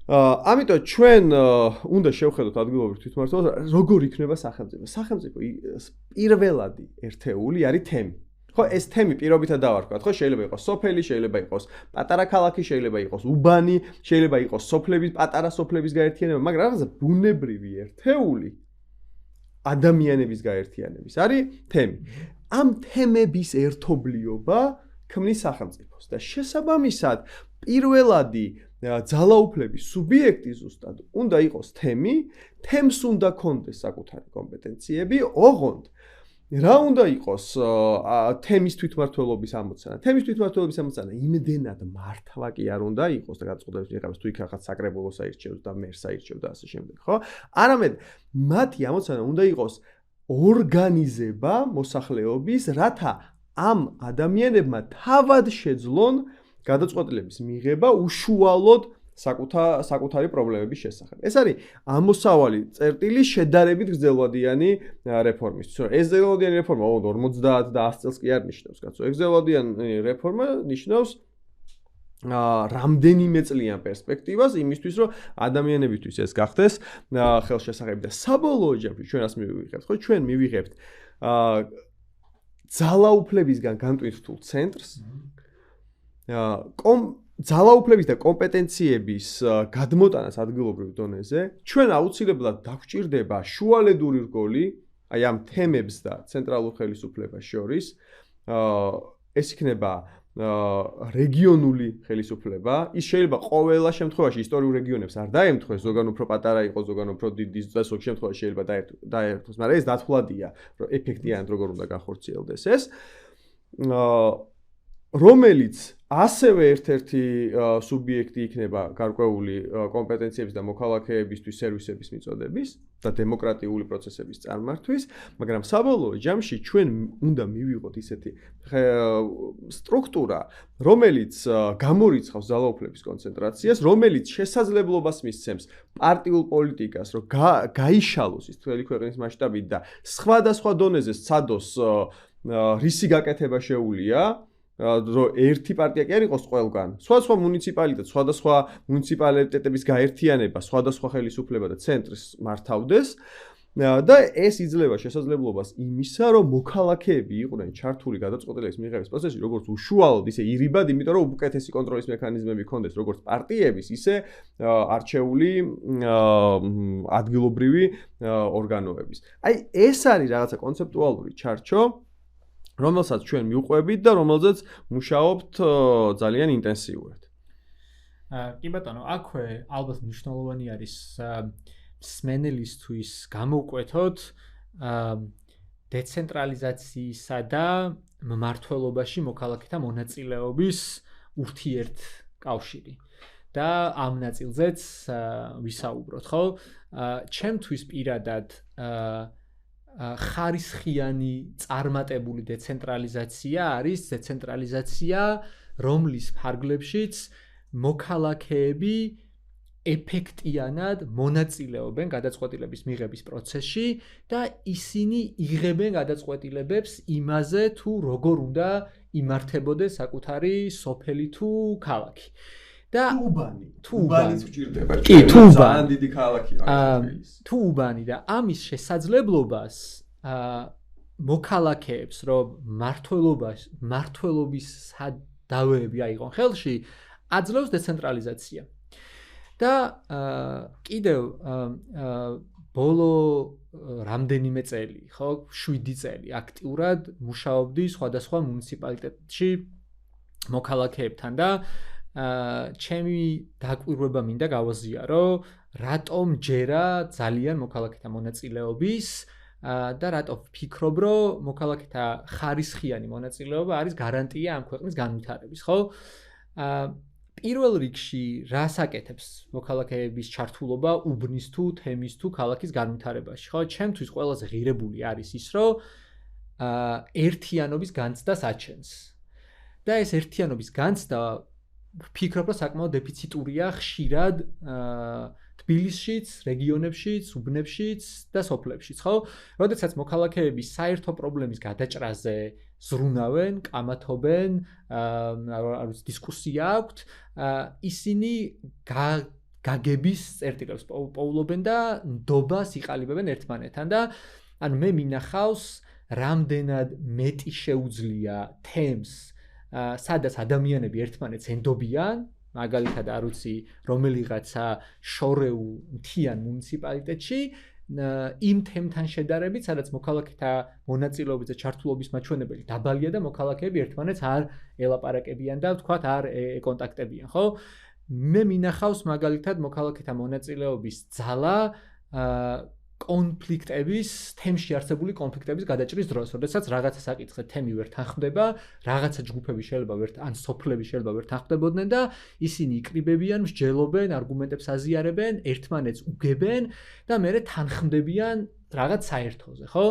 ამიტომ ჩვენ უნდა შევხედოთ ადგილობრივ თვითმმართველობას, როგორ იქნება სახელმწიფო. სახელმწიფო პირველადი ერთეული არის თემი. ხო, ეს თემი პირობითად დავარქვათ, ხო, შეიძლება იყოს სოფელი, შეიძლება იყოს პატარა ქალაქი, შეიძლება იყოს უბანი, შეიძლება იყოს სოფლების, პატარა სოფლების გაერთიანება, მაგრამ რაღაცა ბუნებრივი ერთეული ადამიანების გაერთიანების არის თემი. ამ თემების ერთობლიობა ქმნის სახელმწიფოს და შესაბამისად პირველადი ძალაუფლების სუბიექტი ზუსტად უნდა იყოს თემი, თემს უნდა კონდეს საკუთარი კომპეტენციები, ოღონდ რა უნდა იყოს თემის თვითმმართველობის ამოცანა? თემის თვითმმართველობის ამოცანა იმდენად მართლა კი არ უნდა იყოს და გადაწყვეტილების მიღებას თუ იქ რაღაც საკრებულოს აირჩევს და მერს აირჩევს და ასე შემდეგ, ხო? არამედ მათი ამოცანა უნდა იყოს ორგანიზება მოსახლეობის, რათა ამ ადამიანებმა თავად შეძლონ გადაწყვეტილების მიღება უშუალოდ საკუთარი პრობლემების შესახებ. ეს არის ამოსავალი წერტილი შედარებით გრძელვადიანი რეფორმის. ეს გრძელვადიანი რეფორმა 50 და 100 წელს კი არ ნიშნავს, კაცო. ეს გრძელვადიანი რეფორმა ნიშნავს რამდენიმე წლიან პერსპექტივას იმისთვის, რომ ადამიანებისთვის ეს გახდეს ხელშესახები და საბოლოო ჯამში ჩვენ რას მივიღებთ? ხო, ჩვენ მივიღებთ ძალაუფლებისგან განტვირთულ ცენტრს, ძალაუფლების და კომპეტენციების გადმოტანას ადგილობრივ დონეზე, ჩვენ აუცილებლად დაგვჭირდება შუალედური რგოლი, აი ამ თემებს და ცენტრალურ ხელისუფლებას შორის, ეს იქნება რეგიონული ხელისუფლება, ის შეიძლება ყველა შემთხვევაში ისტორიულ რეგიონებს არ დაემთხვეს, ზოგან უფრო პატარა იყოს, ზოგან უფრო დიდი და ზოგ შემთხვევაში შეიძლება დაერთოს, მაგრამ ეს დათვლადია, რომ ეფექტიანად როგორ უნდა განხორციელდეს ეს. რომელიც ასევე ერთ-ერთი სუბიექტი იქნება გარკვეული კომპეტენციების და მოქალაქეებისთვის სერვისების მიწოდების და დემოკრატიული პროცესების წარმართვის, მაგრამ საბოლოო ჯამში ჩვენ უნდა მივიღოთ ისეთი სტრუქტურა, რომელიც გამორიცხავს ძალაუფლების კონცენტრაციას, რომელიც შესაძლებლობას მისცემს პარტიულ პოლიტიკას, რომ გაიშალოს ის მთელი ქვეყნის მასშტაბით და სხვადასხვა დონეზე სცადოს რისი გაკეთება შეუულია, რომ ერთი პარტია კი არ იყოს ყველგან. სხვადასხვა მუნიციპალიტეტი, სხვადასხვა მუნიციპალიტეტების გაერთიანება, სხვადასხვა ხელისუფლება და ცენტრის მართავდეს და ეს იძლევა შესაძლებლობას იმისა, რომ მოქალაქეები იყვნენ ჩართული გადაწყვეტილების მიღების პროცესში, როგორც უშუალოდ, ისე ირიბად, იმიტომ რომ უკეთესი კონტროლის მექანიზმები ჰქონდეს როგორც პარტიების, ისე არჩეული ადგილობრივი ორგანოების. აი, ეს არის რაღაცა კონცეპტუალური ჩარჩო, რომელსაც ჩვენ მივყვებით და რომელზეც მუშაობთ ძალიან ინტენსიურად. კი ბატონო, აქვე ალბათ მნიშვნელოვანი არის მსმენელისთვის გამოვკვეთოთ დეცენტრალიზაციისა და მმართველობაში მოქალაქეთა მონაწილეობის ურთიერთკავშირი. და ამ ნაწილზეც ვისაუბროთ, ხო? ჩემთვის პირადად ხარისხიანი წარმატებული დეცენტრალიზაცია არის დეცენტრალიზაცია, რომლის ფარგლებშიც მოქალაქეები ეფექტიანად მონაწილეობენ გადაწყვეტილების მიღების პროცესში და ისინი იღებენ გადაწყვეტილებებს იმაზე, თუ როგორ უნდა იმართებოდეს საკუთარი სოფელი თუ ქალაქი. და უბანიც გვჭირდება. კი, ძალიან დიდი ქალაქია. თუ უბანი და ამის შესაძლებლობას მოქალაქეებს, რომ მმართველობის დავეები აიღონ ხელში, აძლევს დეცენტრალიზაცია. და კიდევ ბოლო რამდენიმე წელი, ხო, 7 წელი აქტიურად მუშაობდი სხვადასხვა მუნიციპალიტეტში მოქალაქეებთან და ჩემი დაკვირვება მინდა გავაზიარო, რატომ ჯერა ძალიან მოქალაქეთა მონაწილეობის და რატომ ვფიქრობ, რომ მოქალაქეთა ხარისხიანი მონაწილეობა არის გარანტია ამ ქვეყნის განვითარების, ხო? პირველ რიგში რას აკეთებს მოქალაქეების ჩართულობა უბნის თუ თემის თუ ქალაქის განვითარებაში, ხო? ჩემთვის ყველაზე ღირებული არის ის, რომ ერთიანობის განცდას აჩენს. და ეს ერთიანობის განცდა ვფიქრობ, რომ საკმაოდ დეფიციტურია ხშირად თბილისშიც, რეგიონებშიც, უბნებშიც და სოფლებშიც, ხო? როდესაც მოქალაქეები საერთო პრობლემის გადაჭრაზე ზრუნავენ, კამათობენ, დისკუსია აქვთ, ისინი გაგების წერტილებს პოულობენ და ნდობას იყალიბებენ ერთმანეთთან და ანუ მე მინახავს რამდენად მეტი შეუძლია თემს სადაც ადამიანები ერთმანეთს ენდობიან, მაგალითად არ ვიცი, რომელიღაცა შორეულ მთიან მუნიციპალიტეტში, იმ თემთან შედარებით, სადაც მოქალაქეთა მონაწილეობის და ჩართულობის მაჩვენებელი დაბალია და მოქალაქეები ერთმანეთს არ ელაპარაკებიან და ვთქვათ არ ეკონტაქტებიან, ხო? მე მინახავს მაგალითად მოქალაქეთა მონაწილეობის ძალა კონფლიქტების, თემში არსებული კონფლიქტების გადაჭრის დროს, როდესაც რაღაცა საკითხზე თემი ვერ თანხმდება, რაღაცა ჯგუფები შეიძლება ან სოფლები შეიძლება ვერ თანხმდებოდნენ და ისინი იკრიბებიან, მსჯელობენ, არგუმენტებს აზიარებენ, ერთმანეთს უგებენ და მერე თანხმდებიან რაღაც საერთოზე, ხო?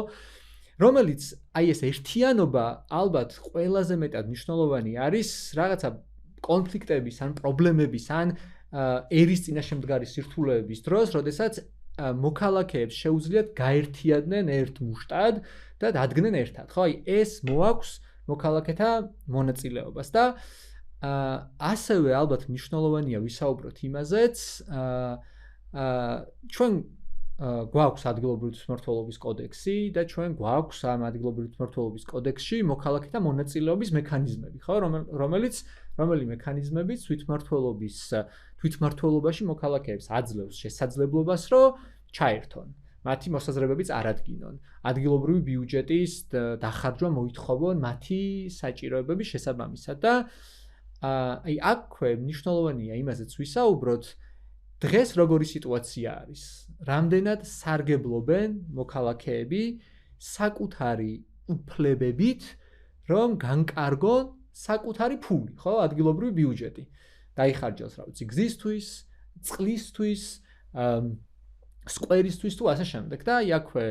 რომელიც აი ეს ერთიანობა ალბათ ყველაზე მეტად მნიშვნელოვანი არის რაღაცა კონფლიქტების ან პრობლემების ან ერის წინაშე მდგარი სირთულეების დროს, როდესაც მოქალაქეებს შეუძლიათ გაერთიადნენ ერთ მუშტად და დადგნენ ერთად. ხო, აი ეს მოაქვს მოქალაქეთა მონაწილეობას და ასევე ალბათ მნიშვნელოვანია ვისაუბროთ იმაზეც, ჩვენ გვაქვს ადგილობრივი თვითმმართველობის კოდექსი და ჩვენ გვაქვს ამ ადგილობრივი თვითმმართველობის კოდექსში მოქალაქეთა მონაწილეობის მექანიზმები, ხო, რომელი მექანიზმებიც თვითმმართველობაში მოქალაქეებს აძლევს შესაძლებლობას, რომ ჩაერთონ, მათი მოსაზრებებიც არადგინონ, ადგილობრივი ბიუჯეტის დახარჯვა მოითხოვონ მათი საჭიროებების შესაბამისად და აი აქვე მნიშვნელოვანია იმაზეც ვისაუბროთ, დღეს როგორი სიტუაცია არის, რამდენად სარგებლობენ მოქალაქეები საკუთარი უფლებებით, რომ განკარგონ საკუთარი ფული, ხო, ადგილობრივი ბიუჯეტი. დაიხარჯოს, რა ვიცი, გზისთვის, წყლისთვის, სკვერისთვის თუ ასე შემდეგ და აი აქვე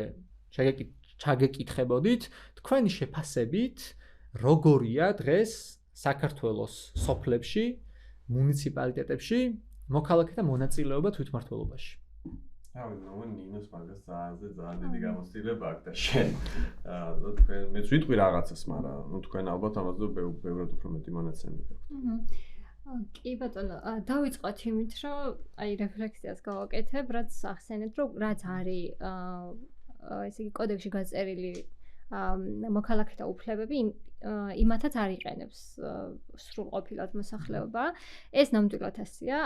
ჩაგეკითხებოდით, თქვენი შეფასებით, როგორია დღეს საქართველოს სოფლებში, მუნიციპალიტეტებში მოქალაქეთა მონაწილეობა თვითმმართველობაში. ნინოს მაგას ძალიან დიდი გამოცდილება აქვს და შენ თქვენ მეც ვიტყვი რაღაცას, მაგრამ თქვენ ალბათ ამაზე ბევრად უფრო მეტი მონაცემი გაქვთ. კი ბატონო, დავიწყოთ იმით, რომ აი რეფლექსიას გავაკეთებ, რაც ახსენეთ, რომ რაც არის ესე იგი კოდექსში გაწერილი მოქალაქეთა უფლებები იმათაც არ იყენებს სრულყოფილად მოსახლეობა. ეს ნამდვილად ასია.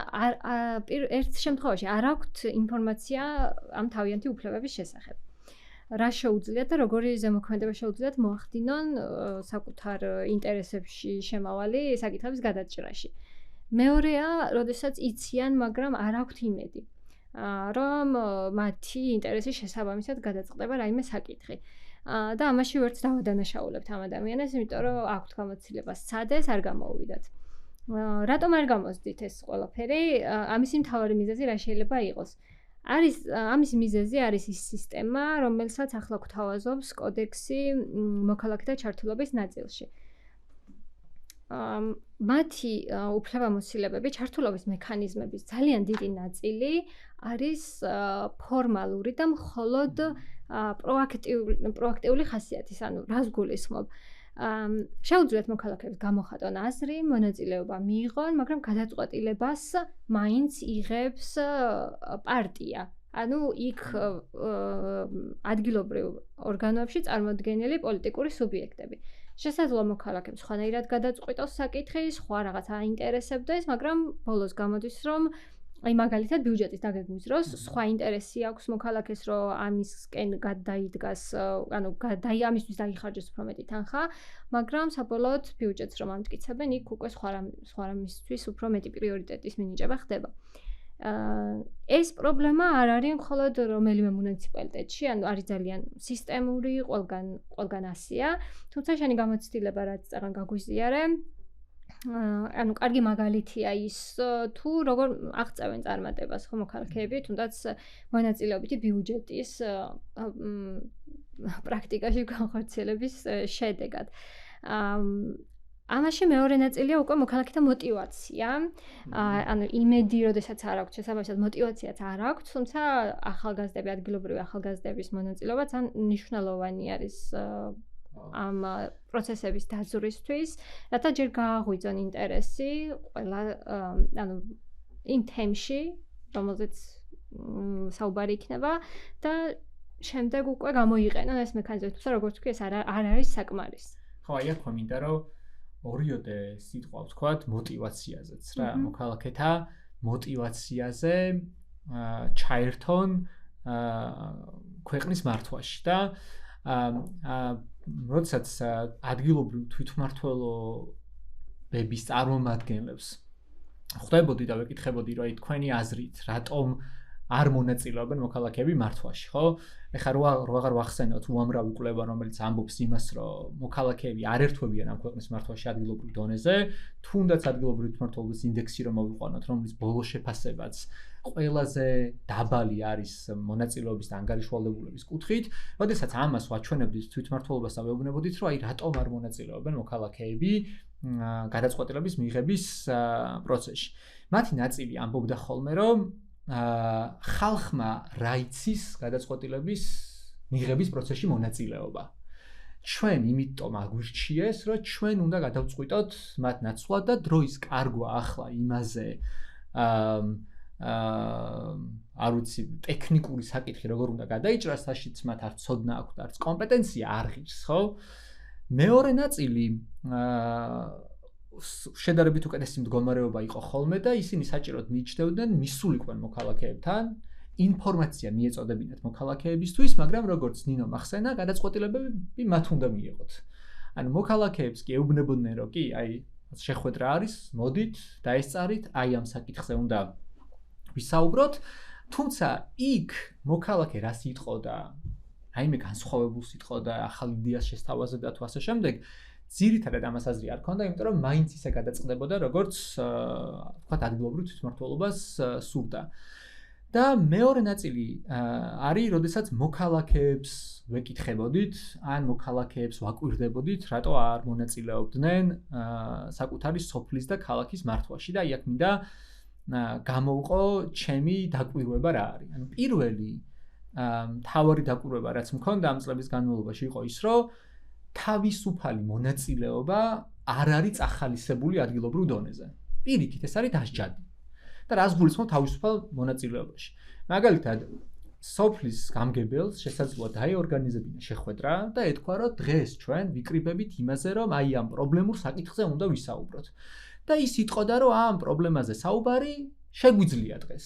ერთ შემთხვევაში არ აქვთ ინფორმაცია ამ თავიანთი უფლებების შესახებ. რა შეუძლიათ და როგორი ზემოქმედება შეუძლიათ მოახდინონ საკუთარ ინტერესებში შემავალი საკითხების გადაჭრაში. მეორეა, როდესაც იციან, მაგრამ არ აქვთ იმედი, რომ მათი ინტერესის შესაბამისად გადაწყდება რაიმე საკითხი. და ამაში ვერც დავადანაშაულებთ ამ ადამიანებს, იმიტომ რომ აქვთ გამოცდილება სცადეს, არ გამოუვიდათ. რატომ არ გამოსდით ეს ყველაფერი? ამისი მთავარი მიზეზი რა შეიძლება იყოს? ამის მიზეზი არის ის სისტემა, რომელსაც ახლა გვთავაზობს კოდექსი მოქალაქეთა ჩართულობის ნაწილში. მათი უფლებამოსილებები, ჩართულობის მექანიზმების ძალიან დიდი ნაწილი არის ფორმალური და მხოლოდ პროაქტიული ხასიათის, ანუ რას გულისხმობ? შეუძლიათ მოქალაქეებს გამოხატონ აზრი, მონაწილეობა მიიღონ, მაგრამ გადაწყვეტილებას მაინც იღებს პარტია. ანუ იქ ადგილობრივ ორგანოებში წარმოდგენილი პოლიტიკური სუბიექტები. შესაძლოა მოქალაქეებს სხვანაირად გადაწყვიტოს საკითხი, სხვა რაღაც აინტერესებდეს, მაგრამ ბოლოს გამოდის, რომ აი მაგალითად ბიუჯეტის დაგეგმვის დროს სხვა ინტერესი აქვს მოქალაქეს, რომ ამისკენ გადაიდგას, ანუ ამისთვის დაიხარჯოს უფრო მეტი თანხა, მაგრამ საბოლოოდ ბიუჯეტს რომ ამტკიცებენ, იქ უკვე სხვა რამისთვის უფრო მეტი პრიორიტეტის მინიჭება ხდება. ეს პრობლემა არ არის მხოლოდ რომელიმე მუნიციპალიტეტში, ანუ არის ძალიან სისტემური, ყველგან ასია, თუმცა შენი გამოცდილება რაც წაღან გაგვიზიარე, ანუ კარგი მაგალითია ის თუ როგორ აღწევენ წარმატებას ხო მოქალაქეები, თუნდაც მონაწილეობითი ბიუჯეტის პრაქტიკაში განხორციელების შედეგად. ამაში მეორე ნაწილია უკვე მოქალაქეთა мотиваცია. ანუ იმედი, როდესაც არ აქვს შესაბამისად мотиваციაც არ აქვს, თუმცა ახალგაზრდები, ადგილობრივი ახალგაზრდების მონაწილეობა ძალიან მნიშვნელოვანი არის ამ პროცესების დაზვრისთვის, რათა ჯერ გააღვიძონ ინტერესი ყველა ანუ იმ თემში, რომელზეც საუბარი იქნება და შემდეგ უკვე გამოიყენონ ეს მექანიზმი, თუმცა როგორც ვთქვი, ეს არ არის საკმარისი. ხო, აი აქ მინდა რომ ორიოდე სიტყვა ვთქვათ мотиваციაზეც რა, მოქალაქეთა мотиваციაზე ჩაერთონ ქვეყნის მართვაში და როდესაც ადგილობრივ თვითმმართველობის წარმომადგენლებს ხვდებოდი და ვეკითხებოდი, რომ თქვენი აზრით, რატომ არ მონაწილეობენ მოქალაქეები მართვაში, ხო? ეხლა რო აღარ ვახსენოთ უამრავი კვლევა, რომელიც ამბობს იმას, რომ მოქალაქეები არ ერთვებიან ამ ქვეყნის მართვაში ადგილობრივ დონეზე, თუნდაც ადგილობრივ თვითმმართველობის ინდექსი რომ მოვიყვანოთ, რომლის ბოლო შეფასებაც ყველაზე დაბალი არის მონაწილეობის და ანგარიშვალდებულების კუთხით, როდესაც ამას ვაჩვენებდით თვითმმართველობას და ვეუბნებოდით, რომ აი რატომ არ მონაწილეობენ მოქალაქეები გადაწყვეტილების მიღების პროცესში. მათი ნაწილი ამბობდა ხოლმე, რომ ხალხმა რა იცის გადაწყვეტილების მიღების პროცესში მონაწილეობა. ჩვენ იმიტომ აგვირჩიეს, რომ ჩვენ უნდა გადავწყვიტოთ მათ ნაცვლად და დროის კარგვა ახლა იმაზე არ ვიცი, ტექნიკური საკითხი როგორ უნდა გადაიჭრას, საშიც მათ არ ცოდნა აქვთ, არც კომპეტენცია არ ღირს, ხო? მეორე ნაწილი შედარებით უკეთესი მდგომარეობა იყო ხოლმე და ისინი საჭიროდ მიიჩნევდნენ მისულიყვენ მოქალაქეებთან, ინფორმაცია მიეწოდებინათ მოქალაქეებისთვის, მაგრამ როგორც ნინო მახსენა, გადაწყვეტილებები მათ უნდა მიიღოთ. ანუ მოქალაქეებს კი ეუბნებოდნენ, რომ კი, აი, შეხვედრა არის, მოდით, დაესწარით, აი ამ საკითხზე უნდა ვისაუბროთ, თუმცა იქ მოქალაქე რას იტყოდა, რაიმე განსხვავებულს იტყოდა, ახალ იდეას შესთავაზებდა თუ ასე შემდეგ, ძირითადად ამას აზრი არ ქონდა, იმიტომ რომ მაინც ისე გადაწყდებოდა, როგორც ვთქვათ, ადგილობრივ თვითმმართველობას სურდა. და მეორე ნაწილი არის, როდესაც მოქალაქეებს ვეკითხებოდით, ან მოქალაქეებს ვაკვირდებოდით, რატო არ მონაწილეობდნენ საკუთარი სოფლის და ქალაქის მართვაში და აი აქ მინდა გამოვყო ჩემი დაკვირვება რა არის. ანუ პირველი მთავარი დაკვირვება, რაც მქონდა ამ წლების განმავლობაში იყო ის, რომ თავისუფალი მონაწილეობა არ არის ახალისებული ადგილობრივ დონეზე. პირიქით ეს არის დასჯადი. და რას გულისხმობ თავისუფალ მონაწილეობაში. მაგალითად, სოფლის გამგებელს შესაძლოა დაეორგანიზებინა შეხვედრა და ეთქვა, რომ დღეს ჩვენ ვიკრიბებით იმაზე, რომ აი ამ პრობლემურ საკითხზე უნდა ვისაუბროთ. და ის იტყოდა, რომ ამ პრობლემაზე საუბარი შეგვიძლია დღეს.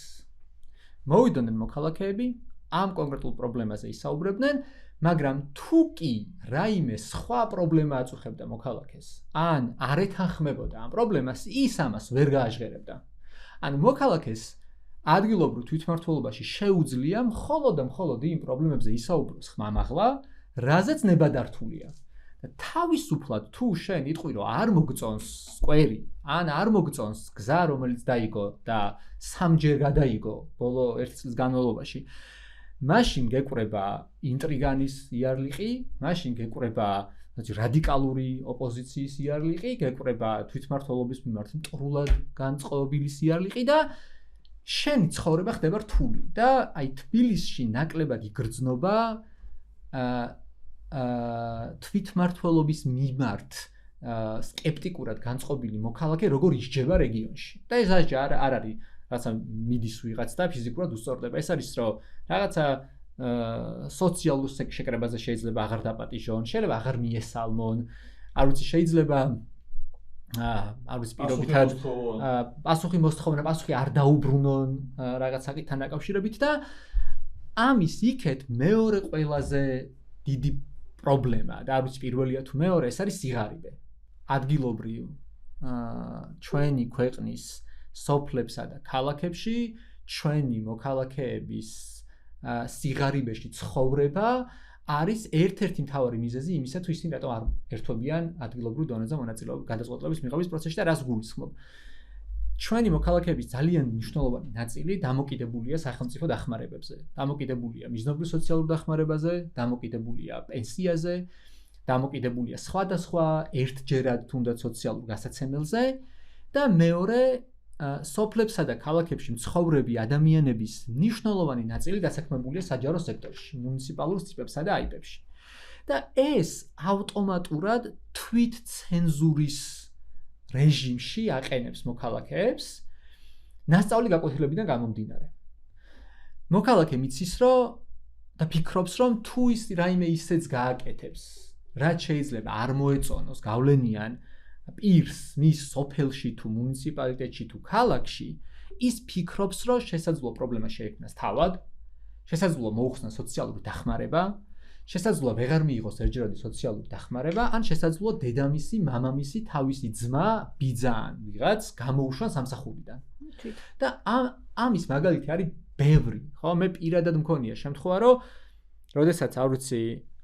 მოვიდოდნენ მოქალაქეები, ამ კონკრეტულ პრობლემაზე ისაუბრებდნენ, მაგრამ თუ კი რაიმე სხვა პრობლემა აწუხებდა მოქალაქეს, ან არ ეთანხმებოდა ამ პრობლემას, ის ამას ვერ გააჟღერებდა. ანუ მოქალაქეს ადგილობრივ თვითმმართველობაში შეუძლია მხოლოდ და მხოლოდ იმ პრობლემებზე ისაუბროს ხმამაღლა, რაზეც ნებადართულია. და თავისუფლად თუ შენ იტყვი, რომ არ მოგწონს სკვერი, ან არ მოგწონს გზა, რომელიც დაიგო და სამჯერ გადაიგო ბოლო 1 წლის განმავლობაში, მაშინ გეკვრება ინტრიგანის იარლიყი, მაშინ გეკვრება რადიკალური ოპოზიციის იარლიყი, გეკვრება თვითმმართველობის მიმართ მტრულად განწყობილი იარლიყი და შენი ცხოვრება ხდება რთული და აი თბილისში ნაკლებად იგრძნობა თვითმმართველობის მიმართ სკეპტიკურად განწყობილი მოქალაქე როგორ ისჯება რეგიონში. და ეს არ არის რაცა მიდის ვიღაც და ფიზიკურად უსწორდება. ეს არის რომ რაღაცა სოციალურ შეკრებაზე შეიძლება აღარ დაპატიჟონ, შეიძლება აღარ მიესალმონ, არ ვიცი შეიძლება არ ვიცი პირობითად პასუხი მოსთხოვნა, პასუხი არ დაუბრუნონ რაღაც საკითხთან დაკავშირებით და ამის იქეთ მეორე ყველაზე დიდი პრობლემა და არ ვიცი პირველია თუ მეორე, ეს არის სიღარიბე. ადგილობრივ ჩვენი ქვეყნის სოფლებსა და ქალაქებში ჩვენი მოქალაქეების სიღარიბეში ცხოვრება არის ერთ-ერთი მთავარი მიზეზი იმისა, თუ ისინი რატომ არ ერთვებიან ადგილობრივ დონეზე მონაწილეობის გადაწყვეტილების მიღების პროცესში და რას გულისხმობ. ჩვენი მოქალაქეების ძალიან მნიშვნელოვანი ნაწილი დამოკიდებულია სახელმწიფო დახმარებებზე, დამოკიდებულია მიზნობრივ სოციალურ დახმარებაზე, დამოკიდებულია პენსიაზე, დამოკიდებულია სხვადასხვა ერთჯერად თუნდაც სოციალურ გასაცემელზე და მეორე სოფლებსა და ქალაქებში მცხოვრები ადამიანების მნიშვნელოვანი ნაწილი დასაქმებულია საჯარო სექტორში, მუნიციპალურ ციფებსა და აიპებში. და ეს ავტომატურად თვით ცენზურის რეჟიმში აყენებს მოქალაქეებს ნასწავლი გაკვეთილებიდან გამომდინარე. მოქალაქე მიცის რომ და ფიქრობს რომ თუ ის რაიმე ისეც გააკეთებს, რაც შეიძლება არ მოეწონოს გავლენიან პირს მის სოფელში თუ მუნიციპალიტეტში თუ ქალაქში, ის ფიქრობს რომ შესაძლოა პრობლემა შეექმნას თავად, შესაძლოა მოუხსნას სოციალური დახმარება, შესაძლოა ვეღარ მიიღოს ერთჯერადი სოციალური დახმარება, ან შესაძლოა დედამისი, მამამისი, თავისი ძმა, ბიძა ან ვიღაც გამოუშვან სამსახურიდან. და ამის მაგალითი არის ბევრი, ხო? მე პირადად მქონია შემთხვევა, რომ როდესაც არ ვიცი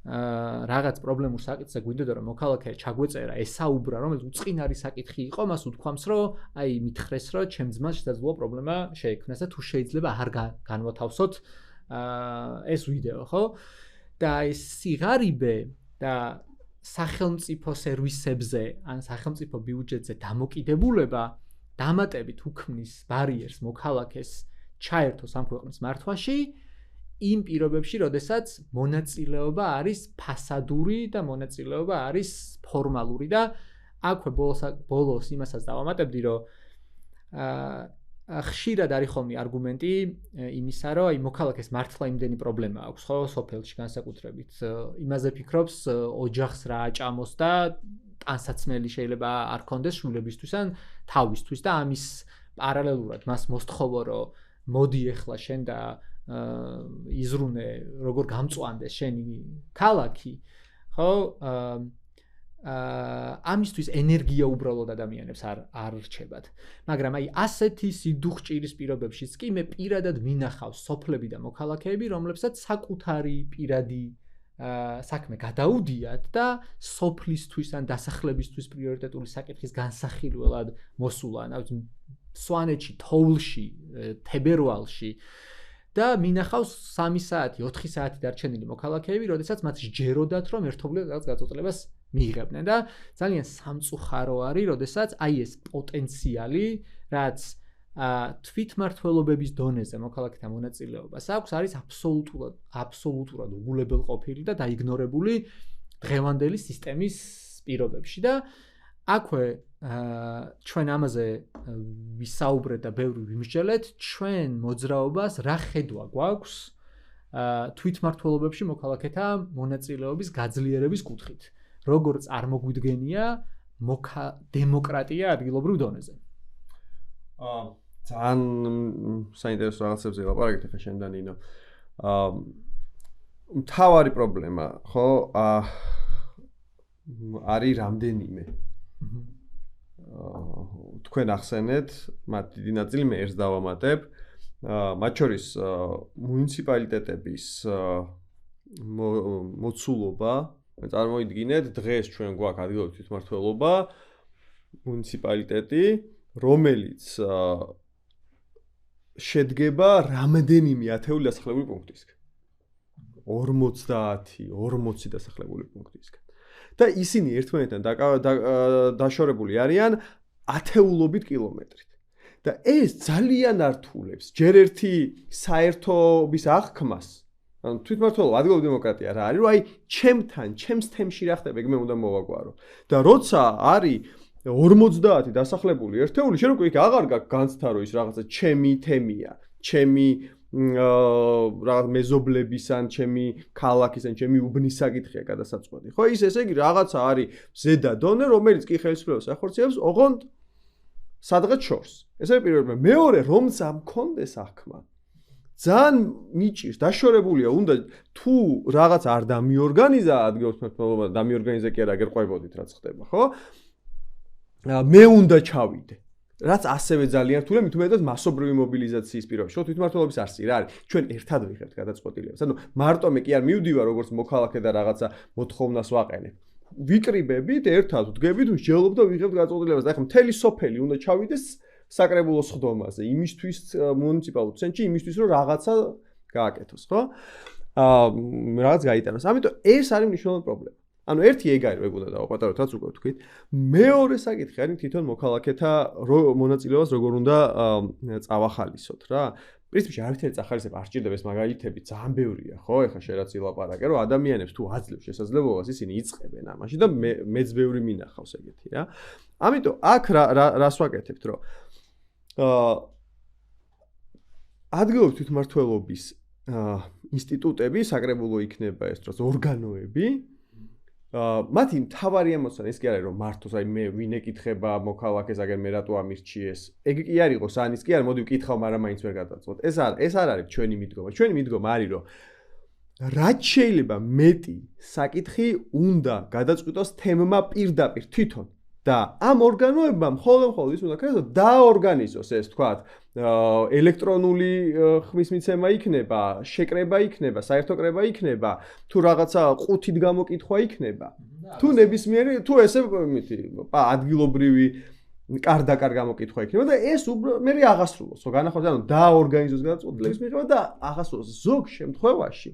რაღაც პრობლემურ საკითხზე გვინდოდა რომ მოქალაქე ჩაგვეწერა, ესაუბრა, რომელიც უწყინარი საკითხი იყო, მას უთქვამს, რომ აი მითხრეს, რომ ჩემ ძმას შესაძლოა პრობლემა შეექმნას და თუ შეიძლება არ განვათავსოთ ეს ვიდეო, ხო? და ეს სიღარიბე და სახელმწიფო სერვისებზე ან სახელმწიფო ბიუჯეტზე დამოკიდებულება დამატებით უქმნის ბარიერს მოქალაქეს ჩაერთოს ამ ქვეყნის მართვაში იმ პირობებში, როდესაც მონაწილეობა არის ფასადური და მონაწილეობა არის ფორმალური და აქვე ბოლოს იმასაც დავამატებდი, რომ ხშირად არის ხოლმე არგუმენტი იმისა, რომ აი მოქალაქეს მართლა იმდენი პრობლემა აქვს, ხო, სოფელში განსაკუთრებით. იმაზე ფიქრობს ოჯახს რა აჭამოს და ტანსაცმელი შეიძლება არ ქონდეს შვილებისთვის ან თავისთვის და ამის პარალელურად მას მოსთხოვო, რომ მოდი ახლა შენ და იზრუნე როგორ გამწვანდეს შენი ქალაქი, ხო? ამისთვის ენერგია უბრალოდ ადამიანებს არ რჩებათ. მაგრამ აი ასეთი სიდუხჭირის პირობებშიც კი მე პირადად მინახავს სოფლები და მოქალაქეები, რომლებსაც საკუთარი პირადი საქმე გადაუდიათ და სოფლისთვის ან დასახლებისთვის პრიორიტეტული საკითხის განსახილველად მოსულან, სვანეთში, თოვლში, თებერვალში და მინახავს 3 საათი, 4 საათი დარჩენილი მოქალაქეები, როდესაც მათ სჯეროდათ, რომ ერთობლივ რაღაც გაწყვეტილებას მიიღებდნენ და ძალიან სამწუხარო არის, როდესაც აი ეს პოტენციალი, რაც თვითმმართველობების დონეზე მოქალაქეთა მონაწილეობას აქვს, არის აბსოლუტურად უგულებელყოფილი და დაიგნორებული დღევანდელი სისტემის პირობებში და აქვე ჩვენ ამაზე ვისაუბრეთ და ბევრი ვიმსჯელეთ, ჩვენ მოძრაობას რა ხედვა გვაქვს თვითმმართველობებში მოქალაქეთა მონაწილეობის გაძლიერების კუთხით. როგორ წარმოგვიდგენია დემოკრატია ადგილობრივ დონეზე? ძალიან საინტერესო რაღაცებზე ლაპარაკეთ ახლა შენთან ინო. მთავარი პრობლემა, ხო, არის რამდენიმე. თქვენ ახსენეთ, მათ დიდი ნაწილი მე ერთს დავამატებ. მათ შორის მუნიციპალიტეტების მოცულობა, წარმოიდგინეთ, დღეს ჩვენ გვაქვს ადგილობრივი თვითმმართველობა, მუნიციპალიტეტი, რომელიც შედგება რამდენიმე ათეული დასახლებული პუნქტისგან. 40 დასახლებული პუნქტისგან. და ისინი ერთმანეთთან დაშორებული არიან ათეულობით კილომეტრით. და ეს ძალიან ართულებს ჯერ ერთი საერთობის აღქმას. ანუ თვითმმართველობა, ადგილობრივი დემოკრატია რა არის, რომ აი ჩემს თემში რა ხდება, ეგ მე უნდა მოვაგვარო. და როცა არის 50 დასახლებული ერთეული, შენ უკვე იქ აღარ გაქვს განცდა რომ ის რაღაცა ჩემი თემია, ჩემი რაღაც მეზობლების ან ჩემი ქალაქის ან ჩემი უბნის საკითხია გადასაწყვეტი. ხო, ესე იგი რაღაცა არის ზედა დონე, რომელიც კი ხელისუფლებას ახორციელებს, ოღონდ სადღაც შორს. ეს არის პირველი. მეორე, რომც ამ კონდეს აღქმა. ძალიან მიჭირს, დაშორებულია, უნდა თუ რაღაც არ დამიორგანიზა ადგილობრივი თვითმმართველობა, დამიორგანიზა კი არა, აგერ ყვებოდით რაც ხდება, ხო? მე უნდა ჩავიდე. რაც ასევე ძალიან რთულია, მით უმეტეს მასობრივი მობილიზაციის პირობებში. ხო, თვითმმართველობის არსი რა არის? ჩვენ ერთად ვიღებთ გადაწყვეტილებას. ანუ მარტო მე კი არ მივდივარ როგორც მოქალაქე და რაღაცა მოთხოვნას ვაყენებ. ვიკრიბებით, ერთად ვდგებით, ვსჯელობ და ვიღებთ გადაწყვეტილებას. და ახლა მთელი სოფელი უნდა ჩავიდეს საკრებულოს ხდომაზე, იმისთვის მუნიციპალურ ცენტრში, იმისთვის რომ რაღაცა გააკეთოს, ხო? რაღაც გაიტანოს. ამიტომ ეს არის მნიშვნელოვანი პრობლემა. ანუ ერთი ეგ არის, ეგ უნდა დავაპატაროთ, რაც უკვე ვთქვით. მეორე საკითხი არის თვითონ მოქალაქეთა მონაწილეობას როგორ უნდა წავახალისოთ რა. პრინციპში არავითარი წახალისება არ ჭირდება, ეს მაგალითები ძალიან ბევრია, ხო? ეხლა შენ რაც ილაპარაკე, რომ ადამიანებს თუ აძლევს შესაძლებლობას, ისინი იწყებენ ამაში და მეც ბევრი მინახავს ეგეთი რა. ამიტომ აქ რას ვაკეთებთ, რომ ადგილობრივი თვითმმართველობის ინსტიტუტები, საკრებულო იქნება ეს დროს ორგანოები, მათი მთავარი ამოცანა ის კი არის რომ მართოს, აი მე ვინ ეკითხება მოქალაქეს, აგერ მე რატო ამირჩიეს. ეგ კი არ იყოს, ან ის კი არ მოდი ვკითხავ, მაგრამ მაინც ვერ გადაწყვეტ. ეს არ არის ჩვენი მიდგომა. ჩვენი მიდგომა არის რომ რაც შეიძლება მეტი საკითხი უნდა გადაწყვიტოს თემმა პირდაპირ თვითონ. და ამ ორგანოებმა მხოლოდ ის უნდა ქრეს დაორგანიზოს ეს თქვათ ელექტრონული ხმის მიცემა იქნება, შეკრება იქნება, საერთო კრება იქნება, თუ რაღაცა ყუთით გამოკითხვა იქნება, თუ ნებისმიერი, თუ ესე ადგილობრივი კარდაკარ გამოკითხვა იქნება და ეს მე აღასრულოს, ხო განახორციელოს, ანუ დაორგანიზოს გადაწყვეტილების მიღება და აღასრულოს ზოგ შემთხვევაში.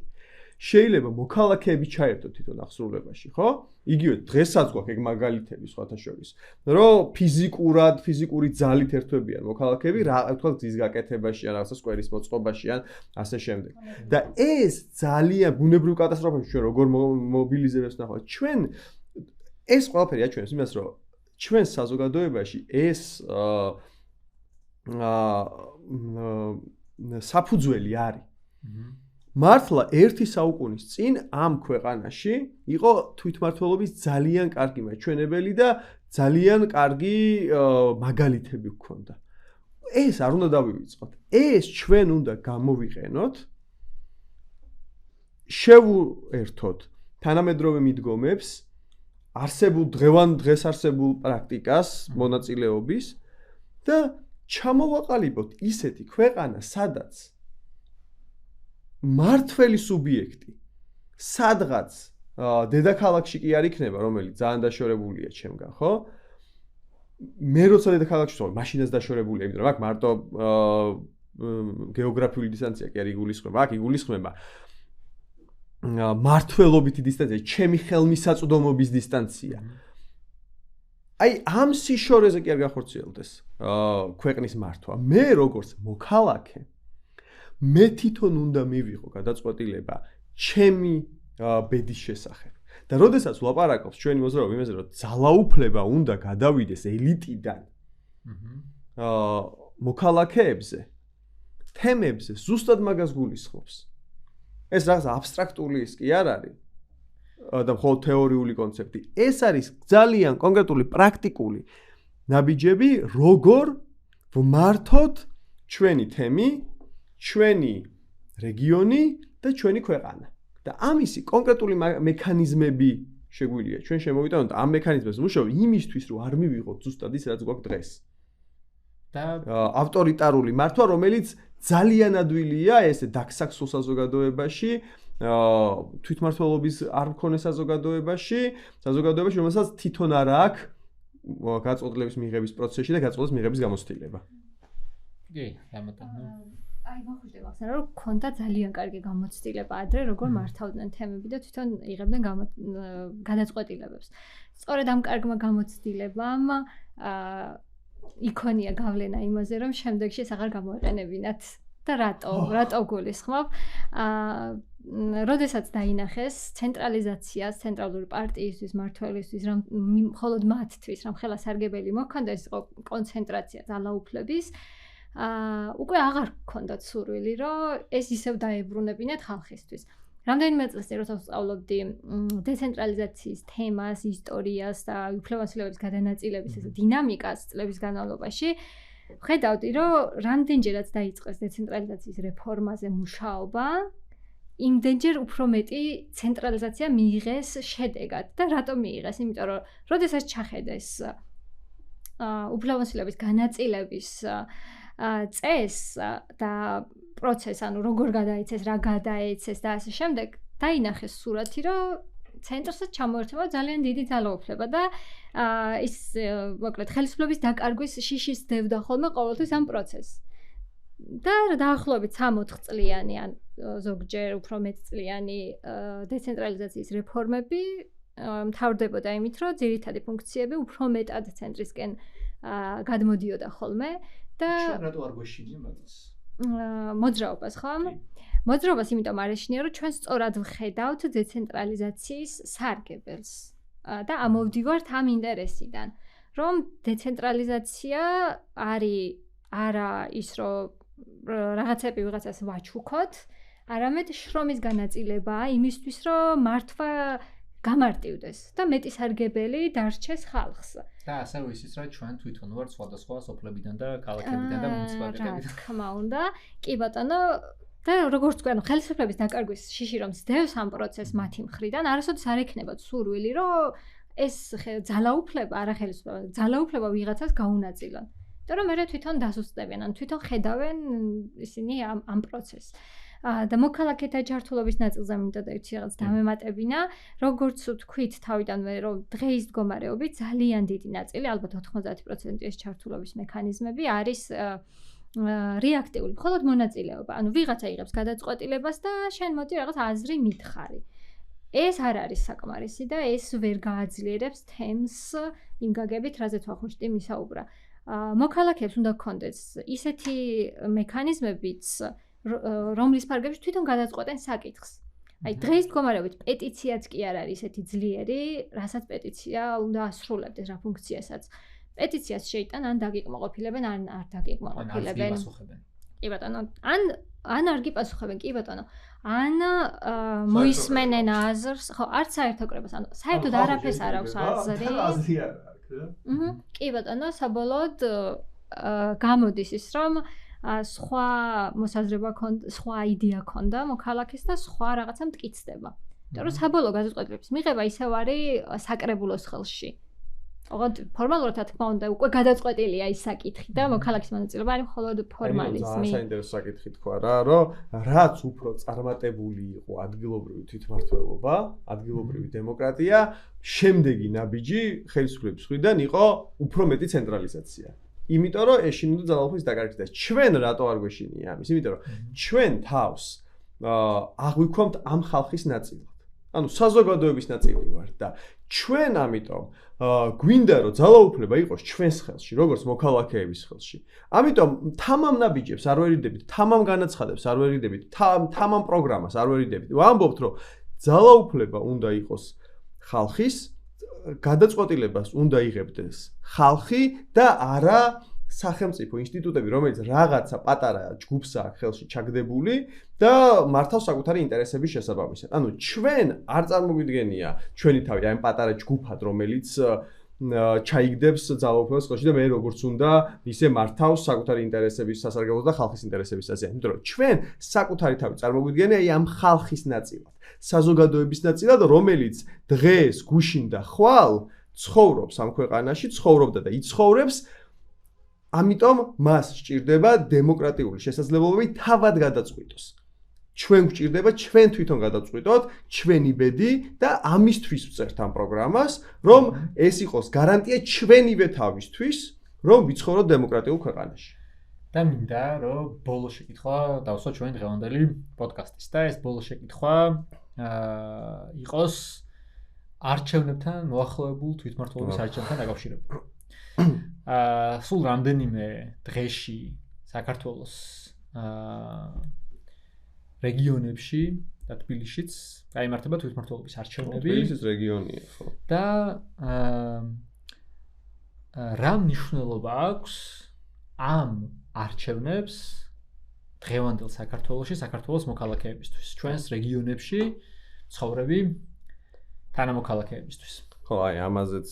შეიძლება მოქალაქეები ჩაერთო თვითონ აღსრულებაში, ხო? იგივე დღესაც გვაქვს ეგ მაგალითები სხვათა შორის, რომ ფიზიკური ძალით ერთვებიან მოქალაქეები, რა თქვა გზის გაკეთებაში ან რაღაცა სკვერის მოწყობაში ან ასე შემდეგ. და ეს ძალიან ბუნებრივ კატასტროფებში ჩვენ როგორ მობილიზებებს ნახავთ. ჩვენ ეს ყველაფერი აჩვენებს იმას, რომ ჩვენ საზოგადოებაში ეს საფუძველი არის. მართლა ერთი საუკუნის წინ ამ ქვეყანაში იყო თვითმმართველობის ძალიან კარგი მაჩვენებელი და ძალიან კარგი მაგალითები გქონდა. ეს არ უნდა დავივიწყოთ. ეს ჩვენ უნდა გამოვიყენოთ, შევუერთოთ თანამედროვე მიდგომებს, დღეს არსებულ პრაქტიკას მონაწილეობის და ჩამოვაყალიბოთ ისეთი ქვეყანა, სადაც მართველი სუბიექტი სადღაც დედაქალაქში კი არ იქნება, რომელიც ძალიან დაშორებულია ჩემგან, ხო? მე როცა დედაქალაქში ვარ, მაშინაც დაშორებულია, იმიტომ რომ აქ მარტო გეოგრაფიული დისტანცია კი არ იგულისხმება, აქ იგულისხმება მართველობითი დისტანცია, ჩემი ხელმისაწვდომობის დისტანცია. აი ამ სიშორეზე კი არ გახორციელდეს ქვეყნის მართვა. მე როგორც მოქალაქე მე თვითონ უნდა მივიღო გადაწყვეტილება ჩემი ბედის შესახებ. და როდესაც ვლაპარაკობს ჩვენი მოძრაობა იმაზე, რომ ძალაუფლება უნდა გადავიდეს ელიტიდან მოქალაქეებზე, თემებზე, ზუსტად მაგას გულისხმობს. ეს რაღაც აბსტრაქტული ის კი არ არის და მხოლოდ თეორიული კონცეფტი. ეს არის ძალიან კონკრეტული პრაქტიკული ნაბიჯები, როგორ ვმართოთ ჩვენი თემი, ჩვენი რეგიონი და ჩვენი ქვეყანა. და ამისი კონკრეტული მექანიზმები შეგვიძლია ჩვენ შემოვიტანოთ ამ მექანიზმებს მუშაობ იმისთვის რომ არ მივიღოთ ზუსტად ის რაც გვაქვს დღეს. და ავტორიტარული მართვა, რომელიც ძალიან ადვილია ესე დაქსაქსულ საზოგადოებაში, თვითმმართველობის არ მქონე საზოგადოებაში, რომელსაც თვითონ არ აქვს გაწყვეტილების მიღების პროცესში და გაწყვეტილების მიღების გამოცდილება. კი, ამიტომ აი მოხდა ახსნა რომ ქონდა ძალიან კარგი გამოცდილება ადრე როგორ მართავდნენ თემები და თვითონ იღებდნენ გადაწყვეტილებებს. სწორედ ამ კარგმა გამოცდილებამ იქონია გავლენა იმაზე რომ შემდეგში ეს აღარ გამოეყენებინათ და რატო გულისხმობ როდესაც დაინახეს ცენტრალიზაციას ცენტრალური პარტიისთვის მმართველისთვის რომ მხოლოდ მათთვის რომ ხელა სარგებელი მოქონდეს კონცენტრაცია ძალაუფლების უკვე აღარ გქონდათ სურვილი რომ ეს ისევ დაებრუნებინათ ხალხისთვის. რამდენიმე წელს როცა ვსწავლობდი დეცენტრალიზაციის თემას, ისტორიას და უფლებამოსილების გადანაწილების ეს დინამიკას წლების განმავლობაში ვხედავდი რომ რამდენჯერაც დაიწყეს დეცენტრალიზაციის რეფორმაზე მუშაობა იმდენჯერ უფრო მეტი ცენტრალიზაცია მიიღეს შედეგად და რატომ მიიღეს? იმიტომ რომ როდესაც ჩახედეს უფლებამოსილების განაწილების წეს და პროცესს, ანუ როგორ გადაიცეს, რა გადაეცეს და ასე შემდეგ, დაინახეს სურათი, რომ ცენტრსაც ჩამოერთება ძალიან დიდი ძალაუფლება და ის მოკლედ ხელისუფლების დაკარგვის შიშის დევდა ხოლმე ყოველთვის ამ პროცესს. და დაახლოებით 3-4 წლიანი ან ზოგჯერ უფრო მეტწლიანი დეცენტრალიზაციის რეფორმები მთავრდებოდა იმით, რომ ძირითადი ფუნქციები უფრო მეტად ცენტრისკენ გადმოდიოდა ხოლმე და რატო არ გვეშინია მაგას? მოძრაობას ხო? მოძრაობას იმიტომ არ ეშინია, რომ ჩვენ სწორად ვხედავთ დეცენტრალიზაციის სარგებელს და ამოვდივართ ამ ინტერესიდან, რომ დეცენტრალიზაცია არის არა ის, რომ რაღაცები ვიღაცას ვაჩუქოთ, არამედ შრომის განაწილებაა იმისთვის, რომ მართვა გამარტივდეს და მეტი სარგებელი დარჩეს ხალხს. და ასევე ისიც, რომ ჩვენ თვითონ ვართ სხვადასხვა სოფლებიდან და ქალაქებიდან და მუნიციპალიტეტებიდან. რა თქმა უნდა, კი ბატონო, და როგორც თქვენ, ხელისუფლების დაკარგვის შიში რომ სდევს ამ პროცესს მათი მხრიდან, არასოდეს არ ექნებათ სურვილი, რომ ეს ძალაუფლება, არა ხელისუფლება, ძალაუფლება ვიღაცას გაუნაწილონ. იმიტომ რომ მე თვითონ დასუსტებიან, ან თვითონ ხედავენ ისინი ამ პროცესს. და მოქალაქეთა ჯართულობის ნაწილზე მინდა და ერთი რაღაც დამემატებინა, როგორც ვთქვით თავიდანვე, რომ დღეის მდგომარეობით ძალიან დიდი ნაწილი, ალბათ 90% ეს ჯართულობის მექანიზმები არის რეაქტიული, მხოლოდ მონაწილეობა. ანუ ვიღაცა იღებს გადაწყვეტილებას და შენ მოდი რაღაც აზრი მითხარი. ეს არ არის საკმარისი და ეს ვერ გააძლიერებს თემს იმ გაგებით, რაზეც ვახუშტი მისაუბრა. მოქალაქეებს უნდა გქონდეს ისეთი მექანიზმებიც რომლის ფარგლებში თვითონ გადაწყვეტენ საკითხს. აი დღეს მდგომარეობით პეტიციაც კი არ არის ესეთი ძლიერი, რასაც პეტიცია უნდა ასრულებდეს რა ფუნქციასაც. პეტიციას შეიტან ან დაგიკმაყოფილებენ, ან არ დაგიკმაყოფილებენ. კი ბატონო, ან არ გიპასუხებენ, კი ბატონო. ან მოისმენენ აზრს, ხო, არც საერთო კრებას, ანუ საერთოდ არაფერს არ აქვს აზრი. კი ბატონო, საბოლოოდ გამოდის ის, რომ სხვა მოსაზრება ქონდა, სხვა იდეა ქონდა მოქალაქეს და სხვა რაღაცა მტკიცდება. იმიტომ რომ საბოლოო გადაწყვეტილების მიღება ისევ არის საკრებულოს ხელში. ოღონდ ფორმალურად რა თქმა უნდა უკვე გადაწყვეტილია ის საკითხი და მოქალაქის მონაწილეობა არის მხოლოდ ფორმალიზმი. საინტერესო საკითხი თქვა რა, რომ რაც უფრო წარმატებული იყო ადგილობრივი თვითმმართველობა, ადგილობრივი დემოკრატია, შემდეგი ნაბიჯი ხელისუფლების მხრიდან იყო უფრო მეტი ცენტრალიზაცია. იმიტომ რომ ეშინოდა ძალაუფლების დაკარგვის და ჩვენ რატო არ გვეშინია ამის? იმიტომ რომ ჩვენ თავს აღვიქვამთ ამ ხალხის ნაწილად. ანუ საზოგადოების ნაწილი ვართ და ჩვენ ამიტომ გვინდა რომ ძალაუფლება იყოს ჩვენს ხელში, როგორც მოქალაქეების ხელში. ამიტომ თამამ ნაბიჯებს არ ვერიდებით, თამამ განაცხადებს არ ვერიდებით, თამამ პროგრამას არ ვერიდებით. ვამბობთ რომ ძალაუფლება უნდა იყოს ხალხის, გადაწყვეტილებას უნდა იღებდეს ხალხი და არა სახელმწიფო ინსტიტუტები, რომელიც რაღაცა პატარა ჯგუფს აქვს ხელში ჩაგდებული და მართავს საკუთარი ინტერესების შესაბამისად. ანუ ჩვენ არ წარმოგვიდგენია ჩვენი თავი აი ამ პატარა ჯგუფად, რომელიც ჩაიგდებს ძალაუფლებას ხელში და მე როგორც უნდა ისე მართავს საკუთარი ინტერესების სასარგებლოს და ხალხის ინტერესების საზიანს. იმიტომ რომ ჩვენ საკუთარი თავი წარმოგვიდგენია აი ამ ხალხის ნაწილად, საზოგადოების ნაწილად, რომელიც დღეს გუშინ და ხვალ ცხოვრობს ამ ქვეყანაში, ცხოვრობდა და იცხოვრებს. ამიტომ მას სჭირდება დემოკრატიული შესაძლებლობები თავად გადაწყვიტოს. ჩვენ გვჭირდება ჩვენ თვითონ გადაწყვიტოთ ჩვენი ბედი და ამისთვის ვწერთ ამ პროგრამას, რომ ეს იყოს გარანტია ჩვენივე თავისთვის, რომ ვიცხოვროთ დემოკრატიულ ქვეყანაში. და მინდა რომ ბოლო შეკითხვა დავსვა ჩვენ დღევანდელი პოდკასტის და ეს ბოლო შეკითხვა იყოს არჩევნებთან მოახლოებულ თვითმმართველობის არჩევნებთან დაკავშირებული. სულ რამდენიმე დღეში საქართველოს რეგიონებში და თბილისშიც გაიმართება თვითმმართველობის არჩევნები. თბილისის რეგიონია, ხო. და რა მნიშვნელობა აქვს ამ არჩევნებს დღევანდელ საქართველოში, საქართველოს მოქალაქეებისთვის, ჩვენს რეგიონებში ცხოვრები თანამოქალაქეებისთვის. ხო, აი ამაზეც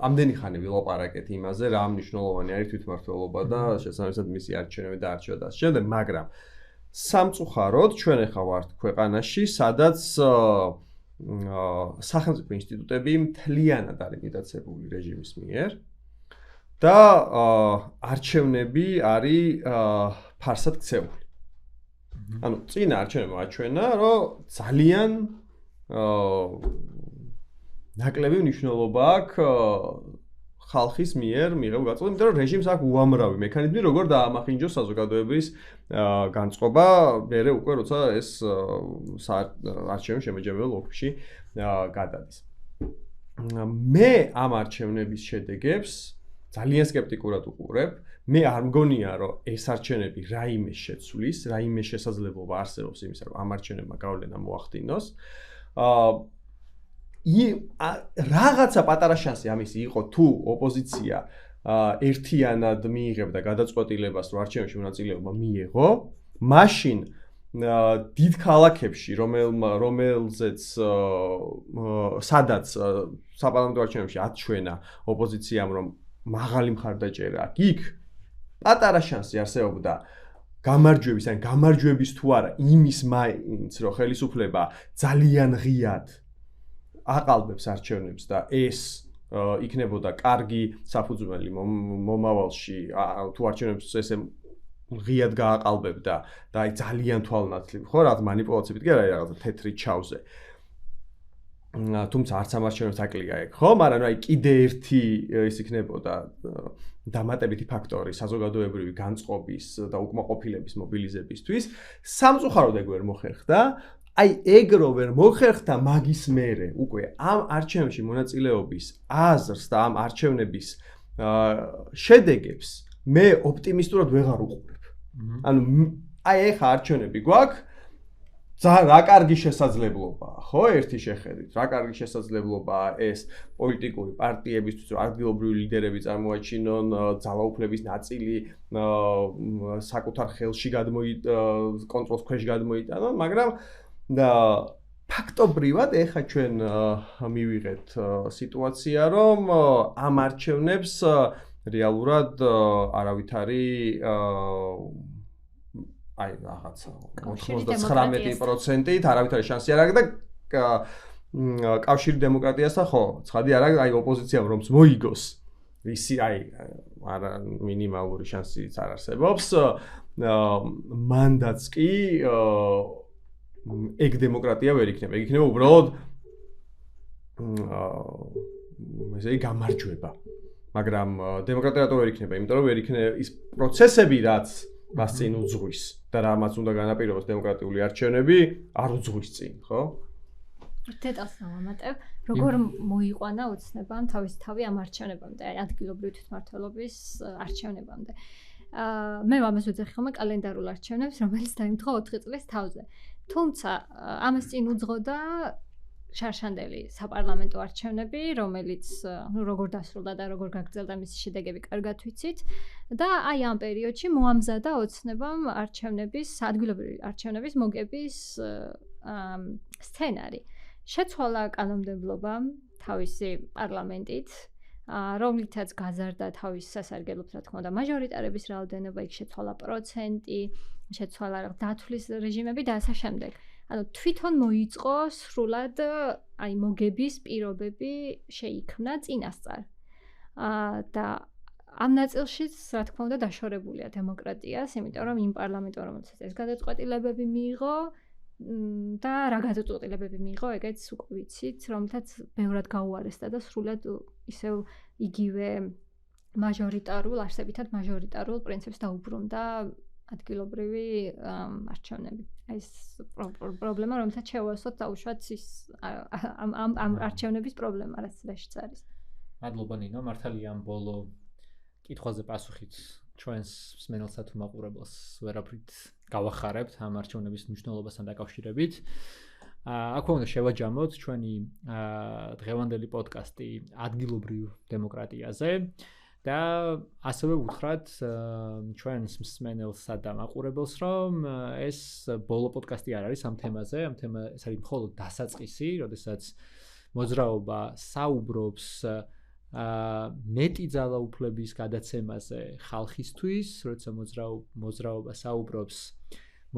ამდენი ხანი ვილაპარაკეთ იმაზე, რა მნიშვნელოვანი არის თვითმმართველობა და შესაბამისად მისი არჩევნები და არჩევა და შემდეგ, მაგრამ სამწუხაროდ ჩვენ ახლა ვართ ქვეყანაში, სადაც სახელმწიფო ინსტიტუტები მთლიანად არის მიტაცებული რეჟიმის მიერ და არჩევნები არის ფარსად ქცეული. ანუ წინა არჩევნებმა აჩვენა, რომ ძალიან ნაკლები მნიშვნელობა აქვს ხალხის მიერ მიღებულ გაწყვეტილებას, იმიტომ რომ რეჟიმს აქვს უამრავი მექანიზმი, როგორ დაამახინჯოს საზოგადოების განწყობა, მერე უკვე როცა ეს არჩევნები შემაჯამებელ ოლქში გადადის. მე ამ არჩევნების შედეგებს ძალიან სკეპტიკურად უყურებ. მე არ მგონია, რომ ეს არჩევნები რაიმე შეცვლის, რაიმე შესაძლებლობა არსებობს იმისა, რომ ამ არჩევნებმა გავლენა მოახდინოს. რაღაცა პატარა შანსი ამისი იყო თუ ოპოზიცია ერთიანად მიიღებდა გადაწყვეტილებას, რომ არჩევნებში მონაწილეობა მიიღო, მაშინ დიდ ქალაქებში, რომელზეც სადაც საპარლამენტო არჩევნებში აჩვენა ოპოზიციამ, რომ მაღალი მხარდაჭერა აქვს, იქ პატარა შანსი არსებობდა გამარჯვების, ან გამარჯვების თუ არა, იმის მაინც, რომ ხელისუფლება ძალიან ღიად აყალბებს არჩევნებს და ეს იქნებოდა კარგი საფუძველი მომავალში თუ არჩევნებს ესე ღიად გააყალბებდა და აი ძალიან თვალნათლივ ხო რა მანიპულაციებით კი არა რაღაცა თეთრი ჩავზე. თუმცა არც ამ არჩევნებს აკლია ეგ ხო, მაგრამ აი კიდე ერთი ის იქნებოდა დამატებითი ფაქტორი საზოგადოებრივი განწყობის და უკმაყოფილების მობილიზებისთვის. სამწუხაროდ ეგ ვერ მოხერხდა. აი ეგ რო ვერ მოხერხდა მაგის მერე უკვე ამ არჩევნებში მონაწილეობის აზრს და ამ არჩევნების შედეგებს მე ოპტიმისტურად ვეღარ უყურებ. ანუ აი ეხა არჩევნები გვაქვს, რა კარგი შესაძლებლობაა, ხო, ერთი შეხედვით, რა კარგი შესაძლებლობაა ეს პოლიტიკური პარტიებისთვის, რომ ადგილობრივი ლიდერები წარმოაჩინონ, ძალაუფლების ნაწილი საკუთარ ხელში კონტროლს ქვეშ გადმოიტანონ, მაგრამ და ფაქტობრივად ეხა ჩვენ მივიღეთ სიტუაცია, რომ ამ არჩევნებს რეალურად არავითარი აი რაღაცა 99%-ით არავითარი შანსი არ აქვს და კავშირი დემოკრატიასთან ხო, ცხადი არ აქვს, აი ოპოზიციამ რომც მოიგოს, ისი აი არა მინიმალური შანსიც არ არსებობს, მანდაც კი ეგ დემოკრატია ვერ იქნება. ეგ იქნება უბრალოდ ესე იგი გამარჯვება. მაგრამ დემოკრატია რატო ვერ იქნება? იმიტომ რომ ვერ იქნება ის პროცესები, რაც მას წინ უძღვის და რამაც უნდა განაპირობოს დემოკრატიული არჩევნები, არ უძღვის წინ, ხო? დეტალს დავამატებ, როგორ მოიყვანა ოცნებამ თავის თავი ამ არჩევნებამდე, აი ადგილობრივი თვითმმართველობის არჩევნებამდე. მე ამას ვეძახი ხოლმე კალენდარულ არჩევნებს, რომელიც დაიმთხვა 4 წლის თავზე. თუმცა ამას წინ უძღოდა შარშანდელი საპარლამენტო არჩევნები, რომელიც როგორ დასრულდა და როგორ გაგრძელდა მისი შედეგები კარგად ვიცით და აი ამ პერიოდში მოამზადა ოცნებამ ადგილობრივი არჩევნების მოგების სცენარი. შეცვალა კანონმდებლობა თავისი პარლამენტით, რომლითაც გაზარდა თავის სასარგებლოდ, რა თქმა უნდა, მაჟორიტარების რაოდენობა, იქ შეცვალა პროცენტი, შეცვალა დათვლის რეჟიმები და ასე შემდეგ. ანუ თვითონ მოიწყო სრულად აი მოგების პირობები შეიქმნა წინასწარ. და ამ ნაწილშიც, რა თქმა უნდა, დაშორებულია დემოკრატიას, იმიტომ რომ იმ პარლამენტო, რომელსაც ეს გადაწყვეტილებები მიიღო და რა გადაწყვეტილებები მიიღო, ეგეც უკვე ვიცით, რომელთაც ბევრად გაუარესდა და სრულად ისევ იგივე არსებითად მაჟორიტარულ პრინციპს დაუბრუნდა ადგილობრივი არჩევნები. ეს პრობლემა, რომელსაც შევასწოთ დაუშვათ ის ამ არჩევნების პრობლემა, რაც დასშიც არის. მადლობა ნინო, მართალია ამ ბოლო კითხვაზე პასუხით ჩვენს მსმენელსა თუ მაყურებელს ვერაფრით გავახარებთ ამ არჩევნების მნიშვნელობასთან დაკავშირებით. აქვე უნდა შევაჯამოთ ჩვენი დღევანდელი პოდკასტი ადგილობრივ დემოკრატიაზე და ასევე უთხრათ ჩვენს მსმენელსა და მაყურებელს, რომ ეს ბოლო პოდკასტი არ არის ამ თემაზე, ეს არის მხოლოდ დასაწყისი, როდესაც მოძრაობა საუბრობს მეტი ძალაუფლების გადაცემაზე ხალხისთვის, როცა მოძრაობა საუბრობს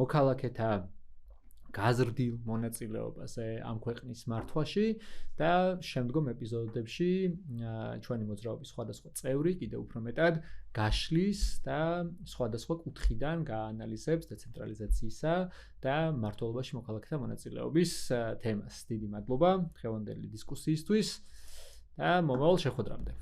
მოქალაქეთა გაზრდილ მონაწილეობაზე ამ ქვეყნის მართვაში და შემდგომ ეპიზოდებში ჩვენი მოძრაობის სხვადასხვა წევრი კიდევ უფრო მეტად გაშლის და სხვადასხვა კუთხიდან გაანალიზებს დეცენტრალიზაციისა და მმართველობაში მოქალაქეთა მონაწილეობის თემას. დიდი მადლობა დღევანდელი დისკუსიისთვის და მომავალ შეხვედრამდე.